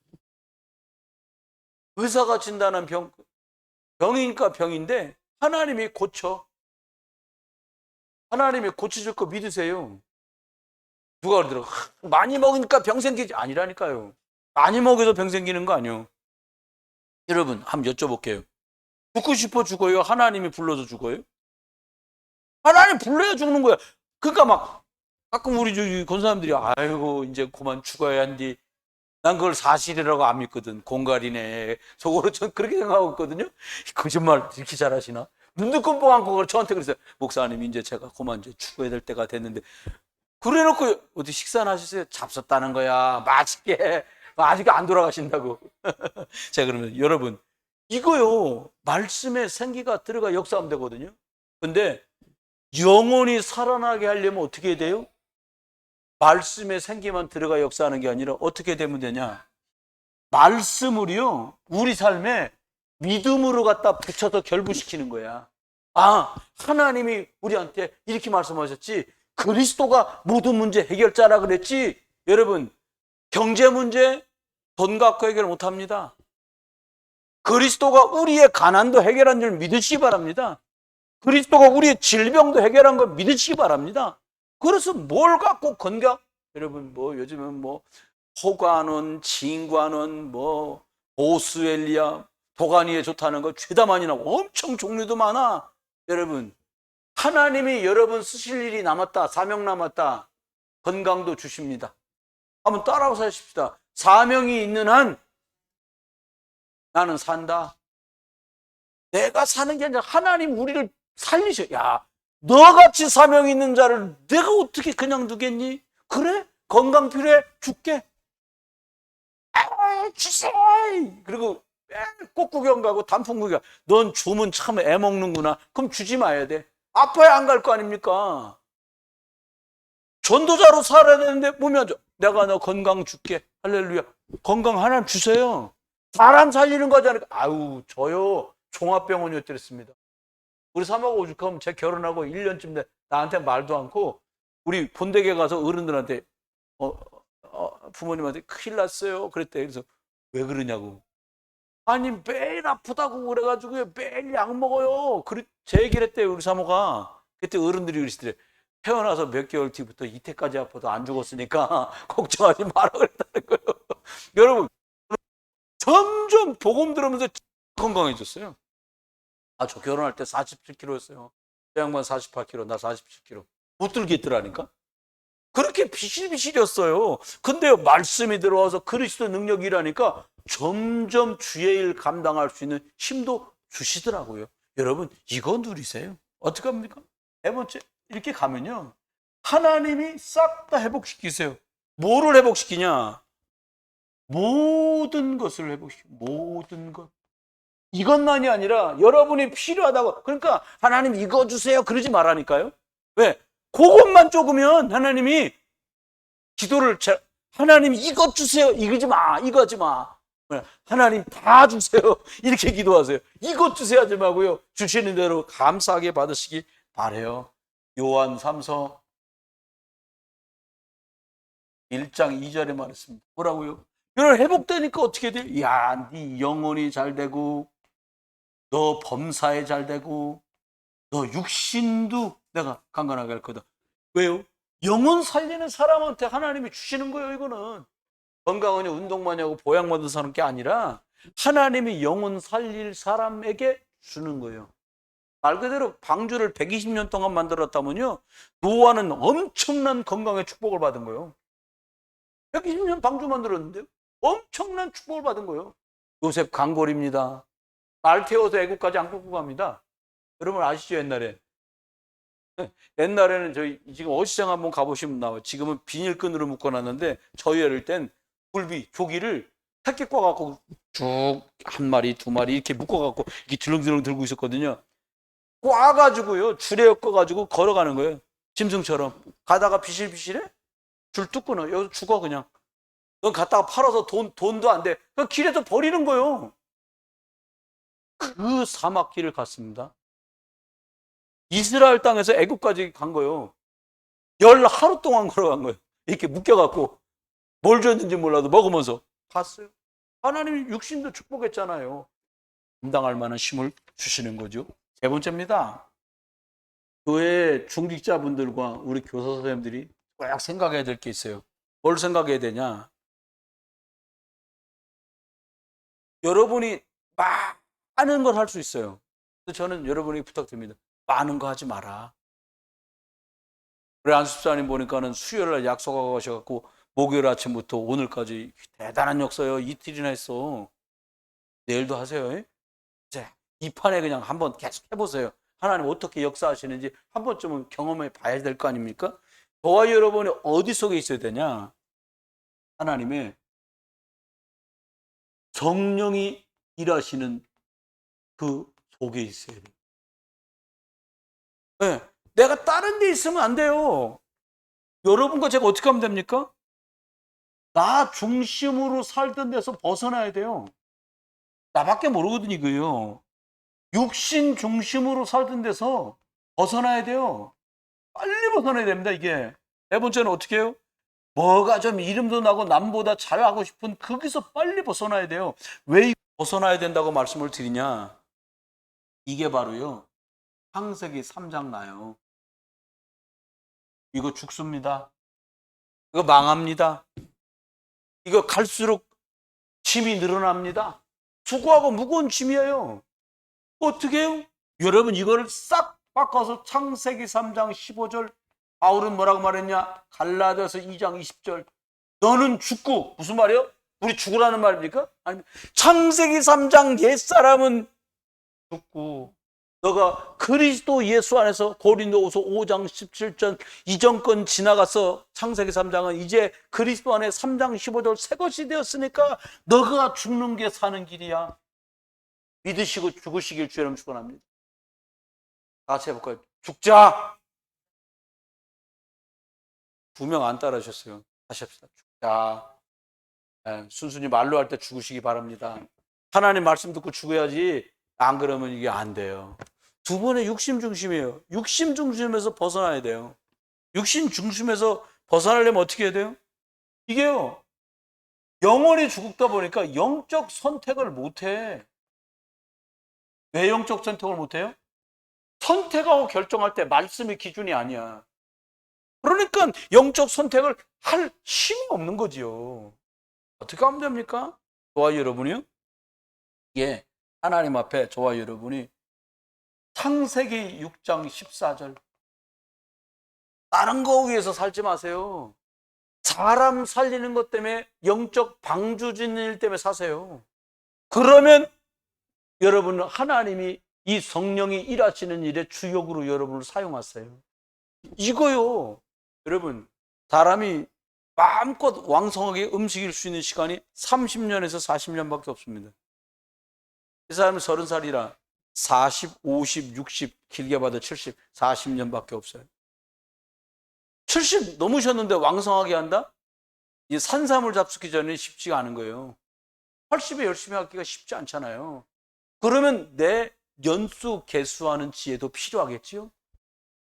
의사가 진단한 병이니까 병인데 하나님이 고쳐. 하나님이 고쳐줄 거 믿으세요. 누가 그러더라고 많이 먹으니까 병 생기지. 아니라니까요. 많이 먹어도 병 생기는 거 아니에요. 여러분 한번 여쭤볼게요. 죽고 싶어 죽어요? 하나님이 불러서 죽어요? 하나님 불러야 죽는 거야. 그러니까 막 가끔 우리 권사님들이 아이고 이제 그만 죽어야 한디. 난 그걸 사실이라고 안 믿거든. 공갈이네. 속으로 전 그렇게 생각하고 있거든요. 거짓말 이렇게 잘하시나? 눈도 끔뻑한 그걸 저한테 그랬어요. 목사님 이제 제가 그만 이제 죽어야 될 때가 됐는데. 그래놓고 어디 식사나 하셨어요? 잡섰다는 거야. 맛있게. 아직 안 돌아가신다고. 자 그러면 여러분 이거요 말씀에 생기가 들어가 역사하면 되거든요. 근데 영혼이 살아나게 하려면 어떻게 해야 돼요? 말씀에 생기만 들어가 역사하는 게 아니라 어떻게 되면 되냐? 말씀을요 우리 삶에 믿음으로 갖다 붙여서 결부시키는 거야. 아 하나님이 우리한테 이렇게 말씀하셨지. 그리스도가 모든 문제 해결자라 그랬지. 여러분 경제 문제 돈 갖고 해결 못합니다. 그리스도가 우리의 가난도 해결한 줄 믿으시기 바랍니다. 그리스도가 우리의 질병도 해결한 걸 믿으시기 바랍니다. 그래서 뭘 갖고 건강? 여러분 뭐 요즘은 뭐 호관원, 진관원, 뭐 보스웰리아, 도가니에 좋다는 거 죄다 많이 나고 엄청 종류도 많아. 여러분 하나님이 여러분 쓰실 일이 남았다. 사명 남았다. 건강도 주십니다. 한번 따라서 하십시다. 사명이 있는 한 나는 산다. 내가 사는 게 아니라 하나님 우리를 살리셔. 야, 너같이 사명 있는 자를 내가 어떻게 그냥 두겠니? 그래? 건강 필요해? 줄게. 주세! 그리고 꼭 구경 가고 단풍 구경. 넌 주면 참 애먹는구나. 그럼 주지 마야 돼. 아파야 안 갈 거 아닙니까? 전도자로 살아야 되는데 몸이 안 좋아. 내가 너 건강 줄게. 할렐루야. 건강 하나님 주세요. 사람 살리는 거잖아요. 아유, 저요. 종합병원이었더랬습니다. 우리 사모가 오죽하면 제 결혼하고 1년쯤 돼. 나한테 말도 않고 우리 본댁에 가서 어른들한테 부모님한테 큰일 났어요. 그랬대. 그래서 왜 그러냐고. 아니 매일 아프다고 그래가지고 매일 약 먹어요. 제 얘기를 했대요. 우리 사모가. 그때 어른들이 그러시더래. 태어나서 몇 개월 뒤부터 이때까지 아파도 안 죽었으니까 걱정하지 마라 그랬다는 거예요. 여러분 점점 복음 들으면서 건강해졌어요. 아, 저 결혼할 때 47kg였어요. 그 양반 48kg, 나 47kg. 못 들겠더라니까. 그렇게 비실비실이었어요. 근데 말씀이 들어와서 그리스도 능력이라니까 점점 주의 일 감당할 수 있는 힘도 주시더라고요. 여러분 이거 누리세요. 어떻게 합니까? 네 번째, 이렇게 가면요 하나님이 싹 다 회복시키세요. 뭐를 회복시키냐? 모든 것을 회복시켜. 모든 것. 이것만이 아니라 여러분이 필요하다고. 그러니까 하나님 이거 주세요 그러지 말라니까요. 왜? 그것만 조금면 하나님이 기도를 하나님 이것 주세요 이거지 마, 이거 하지 마. 하나님 다 주세요 이렇게 기도하세요. 이것 주세요 하지 마고요. 주시는 대로 감사하게 받으시기 바래요. 요한 3서 1장 2절에 말했습니다. 뭐라고요? 이걸 회복되니까 어떻게 돼요? 야, 네 영혼이 잘 되고 너 범사에 잘 되고 너 육신도 내가 강건하게 할 거다. 왜요? 영혼 살리는 사람한테 하나님이 주시는 거예요. 이거는 건강하냐 운동만 하고 보양만 든 사람 게 아니라 하나님이 영혼 살릴 사람에게 주는 거예요. 말 그대로 방주를 120년 동안 만들었다면요 노아는 엄청난 건강의 축복을 받은 거예요. 120년 방주 만들었는데요 엄청난 축복을 받은 거예요. 요셉 강골입니다. 말 태워서 애국까지 안 끌고 갑니다. 여러분 아시죠? 옛날에는 저희 지금 어시장 한번 가보시면 나와요. 지금은 비닐끈으로 묶어놨는데 저희 어릴 땐 굴비, 조기를 새끼 꽈갖고 쭉 한 마리, 두 마리 이렇게 묶어갖고 이렇게 들렁들렁 들고 있었거든요. 꽈가지고요 줄에 엮어가지고 걸어가는 거예요. 짐승처럼. 가다가 비실비실해? 줄 뚝 끊어. 여기서 죽어 그냥. 넌 갖다가 팔아서 돈도 안 돼. 그 길에서 버리는 거예요. 그 사막길을 갔습니다. 이스라엘 땅에서 애국까지 간 거예요. 10하루 동안 걸어간 거예요. 이렇게 묶여갖고 뭘 줬는지 몰라도 먹으면서 갔어요. 하나님이 육신도 축복했잖아요. 감당할 만한 힘을 주시는 거죠. 세 번째입니다. 교회 중직자분들과 우리 교사 선생님들이 꼭 생각해야 될 게 있어요. 뭘 생각해야 되냐? 여러분이 많은 걸 할 수 있어요. 저는 여러분에게 부탁드립니다. 많은 거 하지 마라. 우리 안수사님 보니까는 수요일날 약속하고 가셔갖고 목요일 아침부터 오늘까지 대단한 역사요. 이틀이나 했어. 내일도 하세요. 이제 이 판에 그냥 한번 계속 해보세요. 하나님 어떻게 역사하시는지 한 번쯤은 경험해 봐야 될 거 아닙니까? 저와 여러분이 어디 속에 있어야 되냐? 하나님의 성령이 일하시는 그 속에 있어야 돼요. 네, 내가 다른 데 있으면 안 돼요. 여러분과 제가 어떻게 하면 됩니까? 나 중심으로 살던 데서 벗어나야 돼요. 나밖에 모르거든요, 이거요. 육신 중심으로 살던 데서 벗어나야 돼요. 빨리 벗어나야 됩니다, 이게. 네 번째는 어떻게 해요? 뭐가 좀 이름도 나고 남보다 잘하고 싶은 거기서 빨리 벗어나야 돼요. 왜 벗어나야 된다고 말씀을 드리냐? 이게 바로요. 창세기 3장 나요. 이거 죽습니다. 이거 망합니다. 이거 갈수록 짐이 늘어납니다. 수고하고 무거운 짐이에요. 어떻게 해요? 여러분 이거를 싹 바꿔서 창세기 3장 15절 바울은 뭐라고 말했냐? 갈라디아서 2장 20절 너는 죽고 무슨 말이에요? 우리 죽으라는 말입니까? 아니 창세기 3장 옛사람은 죽고 너가 그리스도 예수 안에서 고린도후서 5장 17절 이전 건 지나가서 창세기 3장은 이제 그리스도 안에 3장 15절 새 것이 되었으니까 너가 죽는 게 사는 길이야. 믿으시고 죽으시길 주 이름 축원합니다. 다 같이 해볼까요? 죽자. 2명 안 따라하셨어요. 다시 합시다. 죽자. 순순히 말로 할 때 죽으시기 바랍니다. 하나님 말씀 듣고 죽어야지. 안 그러면 이게 안 돼요. 두 번의 육심 중심이에요. 육심 중심에서 벗어나야 돼요. 육심 중심에서 벗어나려면 어떻게 해야 돼요? 이게요, 영원히 죽다 보니까 영적 선택을 못해. 왜 영적 선택을 못해요? 선택하고 결정할 때 말씀이 기준이 아니야. 그러니까 영적 선택을 할 힘이 없는 거지요. 어떻게 하면 됩니까? 저와 여러분이요? 예, 하나님 앞에 저와 여러분이 창세기 6장 14절 다른 거 위해서 살지 마세요. 사람 살리는 것 때문에 영적 방주짓는 일 때문에 사세요. 그러면 여러분은 하나님이 이 성령이 일하시는 일에 주역으로 여러분을 사용하세요. 이거요. 여러분, 사람이 마음껏 왕성하게 음식일 수 있는 시간이 30년에서 40년밖에 없습니다. 이 사람은 30살이라 40, 50, 60, 길게 봐도 70, 40년밖에 없어요. 70 넘으셨는데 왕성하게 한다? 이 산삼을 잡수기 전에 쉽지가 않은 거예요. 80에 열심히 하기가 쉽지 않잖아요. 그러면 내 연수 개수하는 지혜도 필요하겠지요?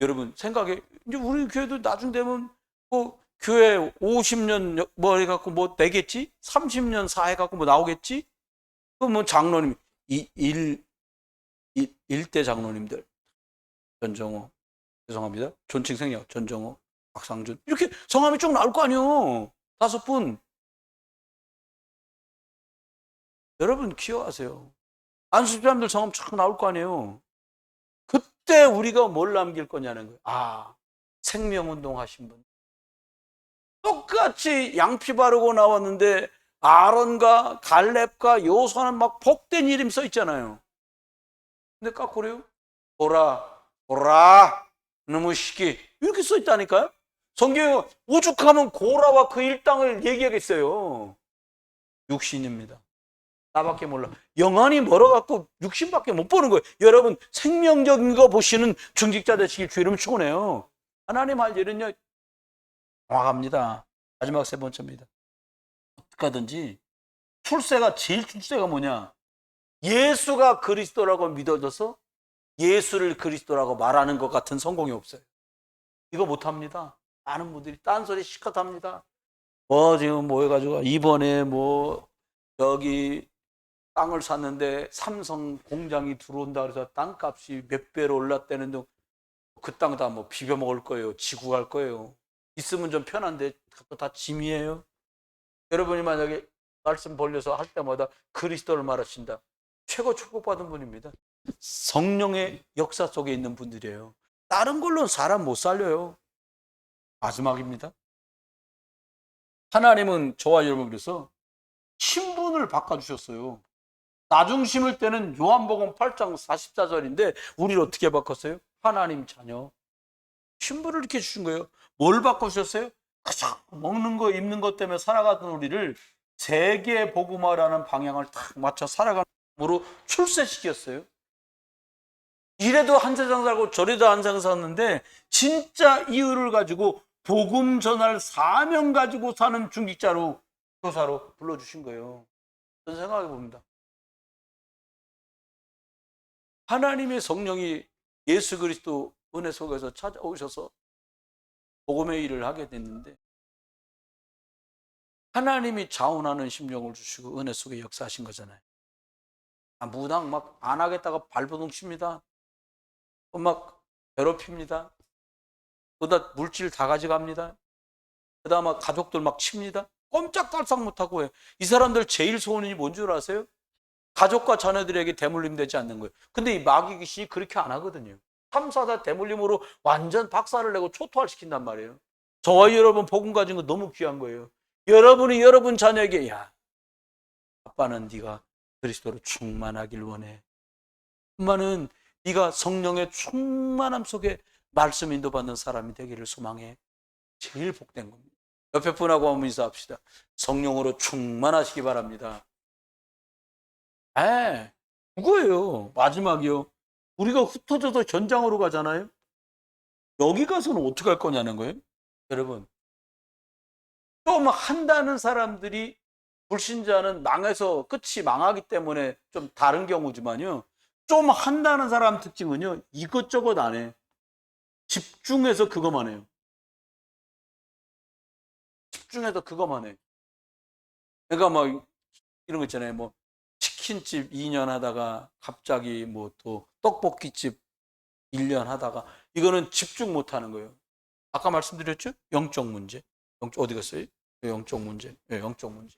여러분 생각해, 이제 우리 교회도 나중 되면 뭐 교회 50년 뭐 해갖고 뭐 되겠지? 30년 사해갖고 뭐 나오겠지? 그럼 뭐 장로님, 일대 장로님들, 전정호, 죄송합니다. 존칭 생략, 전정호, 박상준. 이렇게 성함이 쭉 나올 거 아니에요. 5분. 여러분 기여하세요. 안수사람들 성함 쭉 나올 거 아니에요. 그때 우리가 뭘 남길 거냐는 거예요. 아, 생명운동 하신 분. 똑같이 양피 바르고 나왔는데 아론과 갈렙과 요수아는 막 복된 이름 써 있잖아요. 근데 깎으래요? 고라, 너무 시기. 이렇게 써 있다니까요? 성경에 오죽하면 고라와 그 일당을 얘기하겠어요. 육신입니다. 나밖에 몰라. 영안이 멀어갖고 육신밖에 못 보는 거예요. 여러분, 생명적인 거 보시는 중직자 되시길 주 이름 축원해요. 하나님 할 일은요, 정확합니다. 마지막 3번째입니다. 어떻게 하든지 제일 출세가 뭐냐? 예수가 그리스도라고 믿어져서 예수를 그리스도라고 말하는 것 같은 성공이 없어요. 이거 못합니다. 많은 분들이 딴소리 시컷 합니다. 지금 뭐 해가지고 이번에 여기 땅을 샀는데 삼성 공장이 들어온다 그래서 땅값이 몇 배로 올랐다는데 그 땅 다 비벼 먹을 거예요. 지고 갈 거예요. 있으면 좀 편한데 그거 다 짐이에요. 여러분이 만약에 말씀 벌려서 할 때마다 그리스도를 말하신다. 최고 축복받은 분입니다. 성령의 역사 속에 있는 분들이에요. 다른 걸로는 사람 못 살려요. 마지막입니다. 하나님은 저와 여러분 그래서 신분을 바꿔주셨어요. 나중 심을 때는 요한복음 8장 44절인데 우리를 어떻게 바꿨어요? 하나님 자녀. 신분을 이렇게 주신 거예요. 뭘 바꾸셨어요? 그저 먹는 거 입는 것 때문에 살아가던 우리를 세계 복음화라는 방향을 딱 맞춰 살아감으로 출세시켰어요. 이래도 한 세상 살고 저래도 한 세상 사는데 진짜 이유를 가지고 복음 전할 사명 가지고 사는 중직자로 교사로 불러주신 거예요. 저는 생각해 봅니다. 하나님의 성령이 예수 그리스도 은혜 속에서 찾아오셔서 복음의 일을 하게 됐는데 하나님이 자원하는 심령을 주시고 은혜 속에 역사하신 거잖아요. 무당 막 안 하겠다가 발버둥 칩니다. 막 괴롭힙니다. 그러다 물질 다 가져갑니다. 그다음 막 가족들 막 칩니다. 꼼짝달싹 못하고 해요. 이 사람들 제일 소원이 뭔 줄 아세요? 가족과 자녀들에게 대물림 되지 않는 거예요. 근데 이 마귀 귀신이 그렇게 안 하거든요. 3, 4다 대물림으로 완전 박살을 내고 초토화시킨단 말이에요. 저와 여러분 복음 가진 거 너무 귀한 거예요. 여러분이 여러분 자녀에게 아빠는 네가 그리스도로 충만하길 원해. 엄마는 네가 성령의 충만함 속에 말씀 인도받는 사람이 되기를 소망해. 제일 복된 겁니다. 옆에 분하고 한번 인사합시다. 성령으로 충만하시기 바랍니다. 그거예요. 마지막이요. 우리가 흩어져서 전장으로 가잖아요. 여기 가서는 어떻게 할 거냐는 거예요. 여러분, 좀 한다는 사람들이 불신자는 망해서 끝이 망하기 때문에 좀 다른 경우지만요. 좀 한다는 사람 특징은요. 이것저것 안 해. 집중해서 그것만 해요. 집중해서 그것만 해. 그러니까 막 이런 거 있잖아요. 뭐 치킨집 2년 하다가 갑자기 뭐 또 떡볶이집 1년 하다가 이거는 집중 못 하는 거예요. 아까 말씀드렸죠? 영적 문제. 어디 갔어요? 영적 문제. 영적 문제.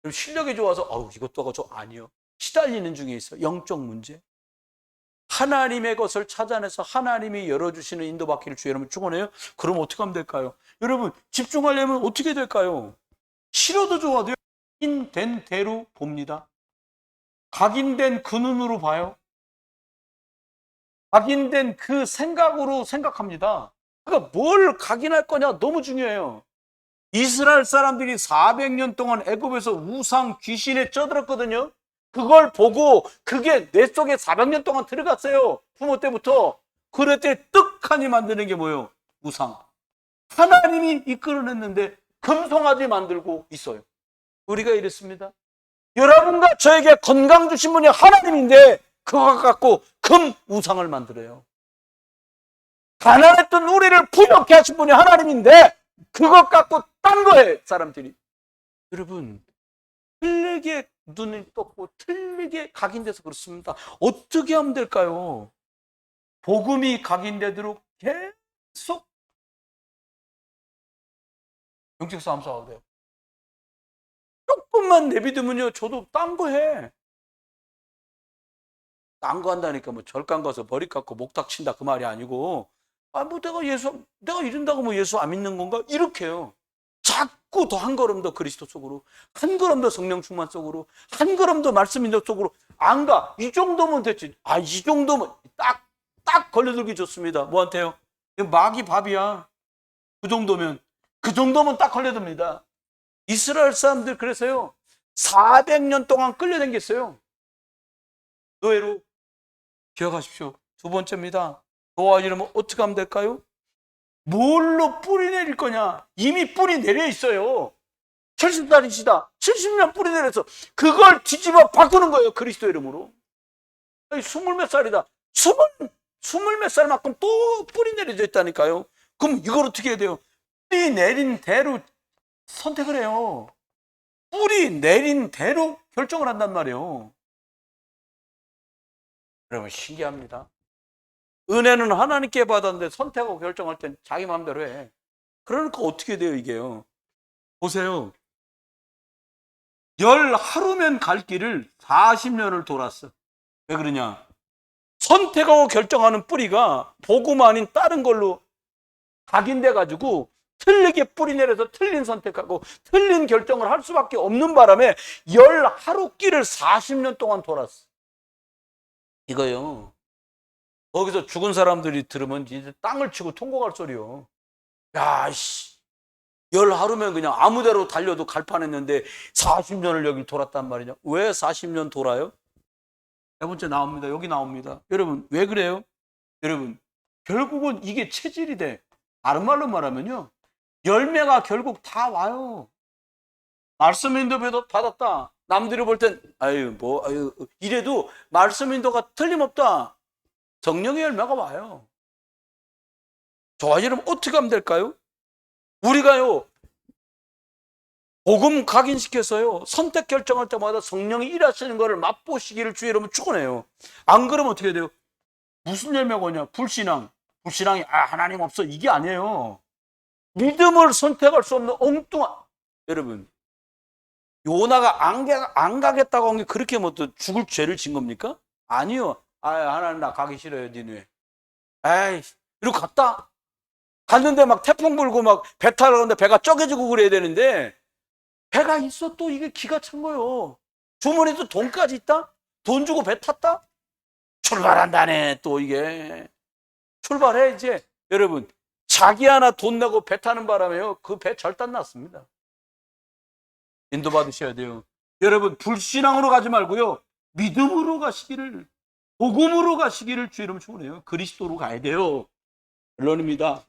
그럼 실력이 좋아서 이것도 하고 저 아니요. 시달리는 중에 있어. 영적 문제. 하나님의 것을 찾아내서 하나님이 열어주시는 인도받기를 주의 이름으로 축원해요. 그럼 어떻게 하면 될까요? 여러분 집중하려면 어떻게 될까요? 싫어도 좋아도 각인된 대로 봅니다. 각인된 그 눈으로 봐요. 각인된 그 생각으로 생각합니다. 그러니까 뭘 각인할 거냐 너무 중요해요. 이스라엘 사람들이 400년 동안 애굽에서 우상 귀신에 쪄들었거든요. 그걸 보고 그게 내 속에 400년 동안 들어갔어요. 부모 때부터. 그랬더니 떡하니 만드는 게 뭐예요? 우상. 하나님이 이끌어냈는데 금송아지 만들고 있어요. 우리가 이랬습니다. 여러분과 저에게 건강 주신 분이 하나님인데 그거 갖고 금 우상을 만들어요. 가난했던 우리를 부유하게 하신 분이 하나님인데 그것 갖고 딴 거예요, 사람들이. 여러분, 틀리게 눈이 떴고 틀리게 각인돼서 그렇습니다. 어떻게 하면 될까요? 복음이 각인되도록 계속 영적 싸움 싸워야 돼요. 조금만 내비두면요, 저도 딴 거 해. 딴 거 한다니까 뭐 절간 가서 머리 깎고 목탁 친다 그 말이 아니고, 내가 이런다고 뭐 예수 안 믿는 건가? 이렇게요. 자꾸 더 한 걸음 더 그리스도 속으로, 한 걸음 더 성령 충만 속으로, 한 걸음 더 말씀 인도 속으로 안 가. 이 정도면 됐지. 이 정도면 딱 걸려들기 좋습니다. 뭐한테요? 마귀 밥이야. 그 정도면 딱 걸려듭니다. 이스라엘 사람들 그래서요 400년 동안 끌려다녔어요. 노예로. 기억하십시오. 두 번째입니다. 도와주려면 어떻게 하면 될까요? 뭘로 뿌리 내릴 거냐? 이미 뿌리 내려 있어요. 70살이시다. 70년 뿌리 내려서 그걸 뒤집어 바꾸는 거예요. 그리스도 이름으로. 20몇 살이다. 20몇 살만큼 또 뿌리 내려져 있다니까요. 그럼 이걸 어떻게 해야 돼요? 뿌리 내린 대로 선택을 해요. 뿌리 내린 대로 결정을 한단 말이에요. 여러분 신기합니다. 은혜는 하나님께 받았는데 선택하고 결정할 땐 자기 마음대로 해. 그러니까 어떻게 돼요 이게요? 보세요. 10하루면 갈 길을 40년을 돌았어. 왜 그러냐? 선택하고 결정하는 뿌리가 복음 아닌 다른 걸로 각인돼 가지고 틀리게 뿌리 내려서 틀린 선택하고 틀린 결정을 할 수밖에 없는 바람에 10하루 길을 40년 동안 돌았어. 이거요. 거기서 죽은 사람들이 들으면 이제 땅을 치고 통곡할 소리요. 야, 10하루면 그냥 아무데로 달려도 갈 뻔했는데 40년을 여기 돌았단 말이냐. 왜 40년 돌아요? 네 번째 나옵니다. 여기 나옵니다. 여러분 왜 그래요? 여러분 결국은 이게 체질이 돼. 다른 말로 말하면요, 열매가 결국 다 와요. 말씀 인도 받았다. 남들이 볼 땐 이래도 말씀 인도가 틀림없다. 성령의 열매가 와요. 저와 여러분 어떻게 하면 될까요? 우리가요 복음 각인시켜서요 선택 결정할 때마다 성령이 일하시는 것을 맛보시기를 주의 이름으로 축원해요. 안 그러면 어떻게 돼요? 무슨 열매가 오냐? 불신앙이 하나님 없어 이게 아니에요. 믿음을 선택할 수 없는 엉뚱한. 여러분 요나가 안 가겠다고 한 게 그렇게 뭐 또 죽을 죄를 진 겁니까? 아니요. 하나님 나 가기 싫어요 니네. 이러고 갔는데 막 태풍 불고 막 배 타러 가는데 배가 쪼개지고 그래야 되는데 배가 있어 또 이게 기가 찬 거요. 주머니도 돈까지 있다? 돈 주고 배 탔다? 출발한다네. 또 이게 출발해 이제. 여러분, 자기 하나 돈 내고 배 타는 바람에요, 그 배 절단 났습니다. 인도받으셔야 돼요. 여러분, 불신앙으로 가지 말고요, 믿음으로 가시기를, 복음으로 가시기를 주 이름 축원해요. 그리스도로 가야 돼요. 결론입니다.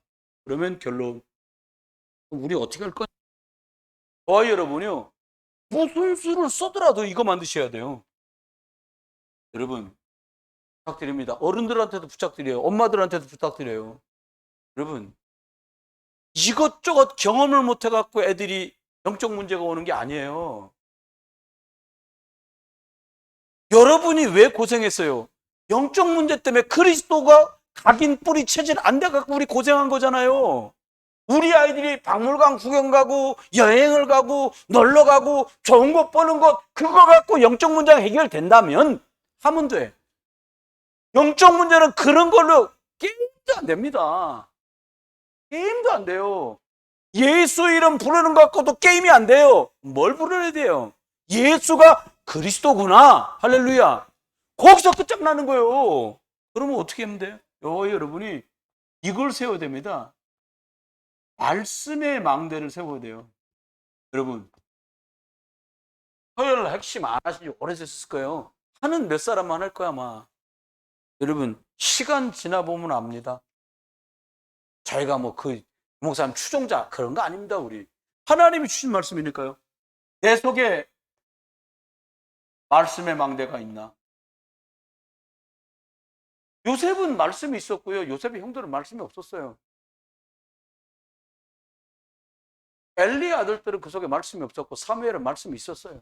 그러면 결론, 우리 어떻게 할 거냐? 저와 여러분이요, 무슨 수를 써더라도 이거 만드셔야 돼요. 여러분, 부탁드립니다. 어른들한테도 부탁드려요. 엄마들한테도 부탁드려요. 여러분, 이것저것 경험을 못 해갖고 애들이 영적 문제가 오는 게 아니에요. 여러분이 왜 고생했어요? 영적 문제 때문에 그리스도가 각인 뿌리 체질 안 돼갖고 우리 고생한 거잖아요. 우리 아이들이 박물관 구경 가고 여행을 가고 놀러 가고 좋은 것 보는 것, 그거 갖고 영적 문제가 해결된다면 하면 돼. 영적 문제는 그런 걸로 게임도 안 됩니다. 게임도 안 돼요. 예수 이름 부르는 것 갖고도 게임이 안 돼요. 뭘 부르야 돼요? 예수가 그리스도구나. 할렐루야. 거기서 끝장나는 거예요. 그러면 어떻게 하면 돼요? 여러분이 이걸 세워야 됩니다. 말씀의 망대를 세워야 돼요. 여러분, 서열 핵심 안 하신 지 오래됐을 거예요. 하는 몇 사람만 할 거야 아마. 여러분, 시간 지나보면 압니다. 저희가 뭐 그 목사님 추종자 그런 거 아닙니다. 우리 하나님이 주신 말씀이니까요. 내 속에 말씀의 망대가 있나? 요셉은 말씀이 있었고요, 요셉의 형들은 말씀이 없었어요. 엘리 아들들은 그 속에 말씀이 없었고, 사무엘은 말씀이 있었어요.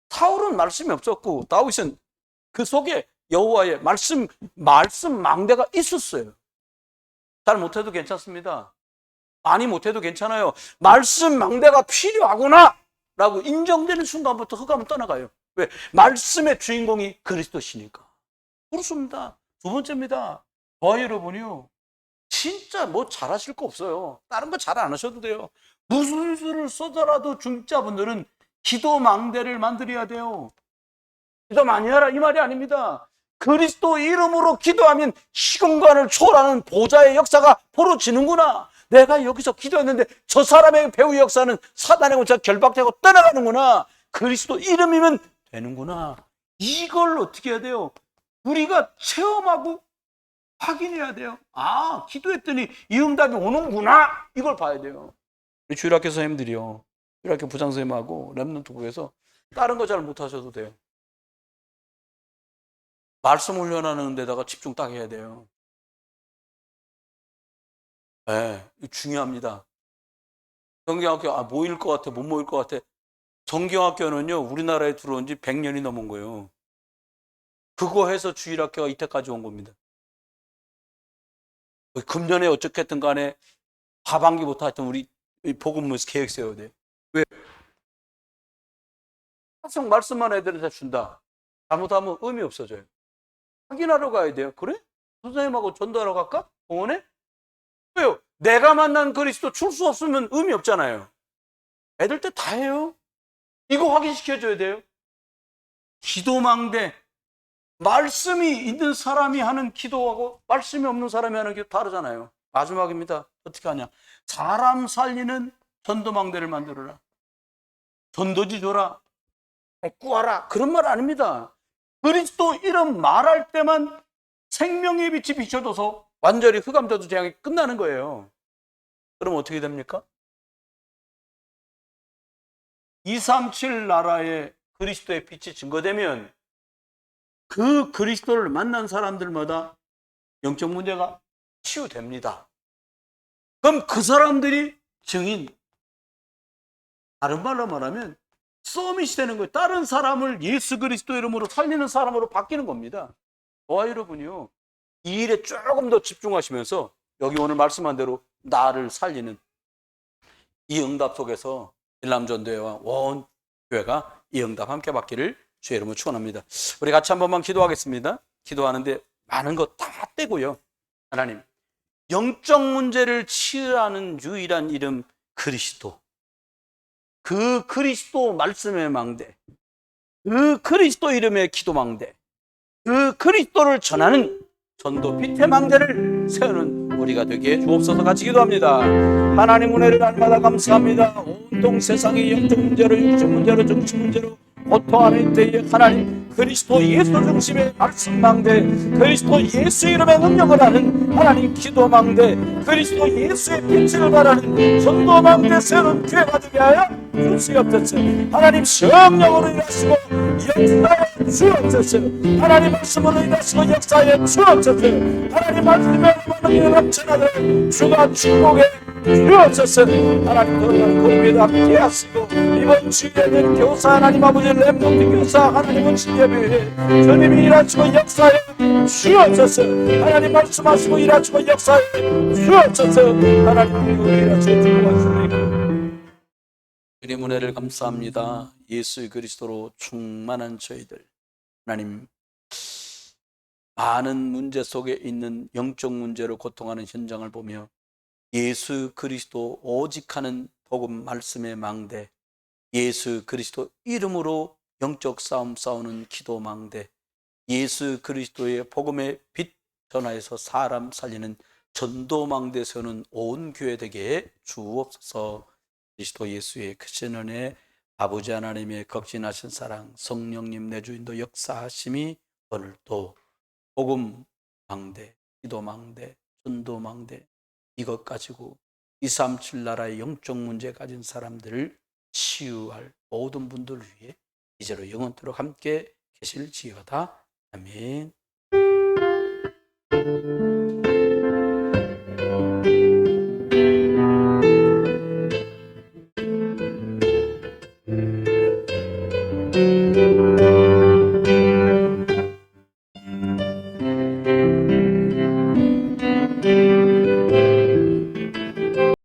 사울은 말씀이 없었고, 다윗은 그 속에 여호와의 말씀 망대가 있었어요. 잘 못해도 괜찮습니다. 많이 못해도 괜찮아요. 말씀 망대가 필요하구나 라고 인정되는 순간부터 흑암은 떠나가요. 왜? 말씀의 주인공이 그리스도시니까. 그렇습니다. 두 번째입니다. 저와 여러분이요, 진짜 뭐 잘하실 거 없어요. 다른 거 잘 안 하셔도 돼요. 무슨 수를 써더라도 중자분들은 기도 망대를 만들어야 돼요. 기도 많이 하라 이 말이 아닙니다. 그리스도 이름으로 기도하면 시공간을 초월하는 보좌의 역사가 벌어지는구나. 내가 여기서 기도했는데 저 사람의 배후의 역사는 사단의 권세가 결박되고 떠나가는구나. 그리스도 이름이면 되는구나. 이걸 어떻게 해야 돼요? 우리가 체험하고 확인해야 돼요. 아, 기도했더니 이 응답이 오는구나. 이걸 봐야 돼요. 우리 주일학교 선생님들이요, 주일학교 부장선생님하고 랩런트국에서 다른 거 잘 못하셔도 돼요. 말씀 훈련하는 데다가 집중 딱 해야 돼요. 네, 중요합니다. 성경학교, 모일 것 같아, 못 모일 것 같아. 성경학교는요, 우리나라에 들어온 지 100년이 넘은 거예요. 그거 해서 주일학교가 이때까지 온 겁니다. 금년에 어쨌든 간에 하반기부터 하여튼 우리 복음문에서 계획 세워야 돼요. 왜? 항상 말씀만 애들한테 준다. 잘못하면 의미 없어져요. 확인하러 가야 돼요. 그래? 선생님하고 전도하러 갈까? 공원에? 왜요? 내가 만난 그리스도 출 수 없으면 의미 없잖아요. 애들 때 다 해요. 이거 확인시켜줘야 돼요. 기도망대. 말씀이 있는 사람이 하는 기도하고 말씀이 없는 사람이 하는 기도 다르잖아요. 마지막입니다. 어떻게 하냐? 사람 살리는 전도망대를 만들어라. 전도지 줘라. 구하라. 그런 말 아닙니다. 그리스도 이름 말할 때만 생명의 빛이 비춰져서 완전히 흑암저주 재앙이 끝나는 거예요. 그럼 어떻게 됩니까? 237 나라에 그리스도의 빛이 증거되면 그 그리스도를 만난 사람들마다 영적 문제가 치유됩니다. 그럼 그 사람들이 증인, 다른 말로 말하면 서밋이 되는 거예요. 다른 사람을 예수 그리스도 이름으로 살리는 사람으로 바뀌는 겁니다. 저와 여러분이요, 이 일에 조금 더 집중하시면서 여기 오늘 말씀한 대로 나를 살리는 이 응답 속에서 일남전도회와 원교회가 이 응답 함께 받기를 주의 이름으로 축원합니다. 우리 같이 한 번만 기도하겠습니다. 기도하는데 많은 거 다 떼고요. 하나님, 영적 문제를 치유하는 유일한 이름 그리스도. 그 그리스도 말씀의 망대, 그 그리스도 이름의 기도 망대, 그 그리스도를 전하는 전도 피태망대를 세우는 우리가 되게 주옵소서. 같이 기도합니다. 하나님 은혜를 날마다 감사합니다. 온통 세상의 영적 문제로, 육적 문제로, 정치 문제로 고통하는 때에 하나님 그리스도 예수 중심의 말씀망대, 그리스도 예수 이름의 능력을 하는 하나님 기도망대, 그리스도 예수의 빛을 바라는 전도망대 세우는 교회가 되게 하여 주시옵소서. 하나님 성령으로 일하시고 역사에 주옵소서. 하나님 말씀으로 일하시고 역사에 주옵소서. 하나님 말씀에 많은 넘쳐나는 주가 축복해 주옵소서. 하나님 들어가는 공부에도 함께 하시고 이번 주에는 교사 하나님 아버지 렘넌트 교사 하나님 은신 예배에 주님이 일하시고 역사에 주옵소서. 하나님 말씀하시고 일하시고 역사에 주옵소서. 하나님 일하시고 축복하시옵소서. 주님 은혜를 감사합니다. 예수 그리스도로 충만한 저희들 하나님, 많은 문제 속에 있는 영적 문제로 고통하는 현장을 보며 예수 그리스도 오직 하는 복음 말씀의 망대, 예수 그리스도 이름으로 영적 싸움 싸우는 기도 망대, 예수 그리스도의 복음의 빛 전하여서 사람 살리는 전도 망대 세우는 온 교회 되게 주옵소서. 그리스도 예수의 크신 은혜, 아버지 하나님의 극진하신 사랑, 성령님 내주인도 역사하심이 오늘도 복음 망대, 기도 망대, 전도 망대 이것 가지고 237 나라의 영적 문제 가진 사람들을 치유할 모든 분들을 위해 이제로 영원토록 함께 계실지어다. 아멘.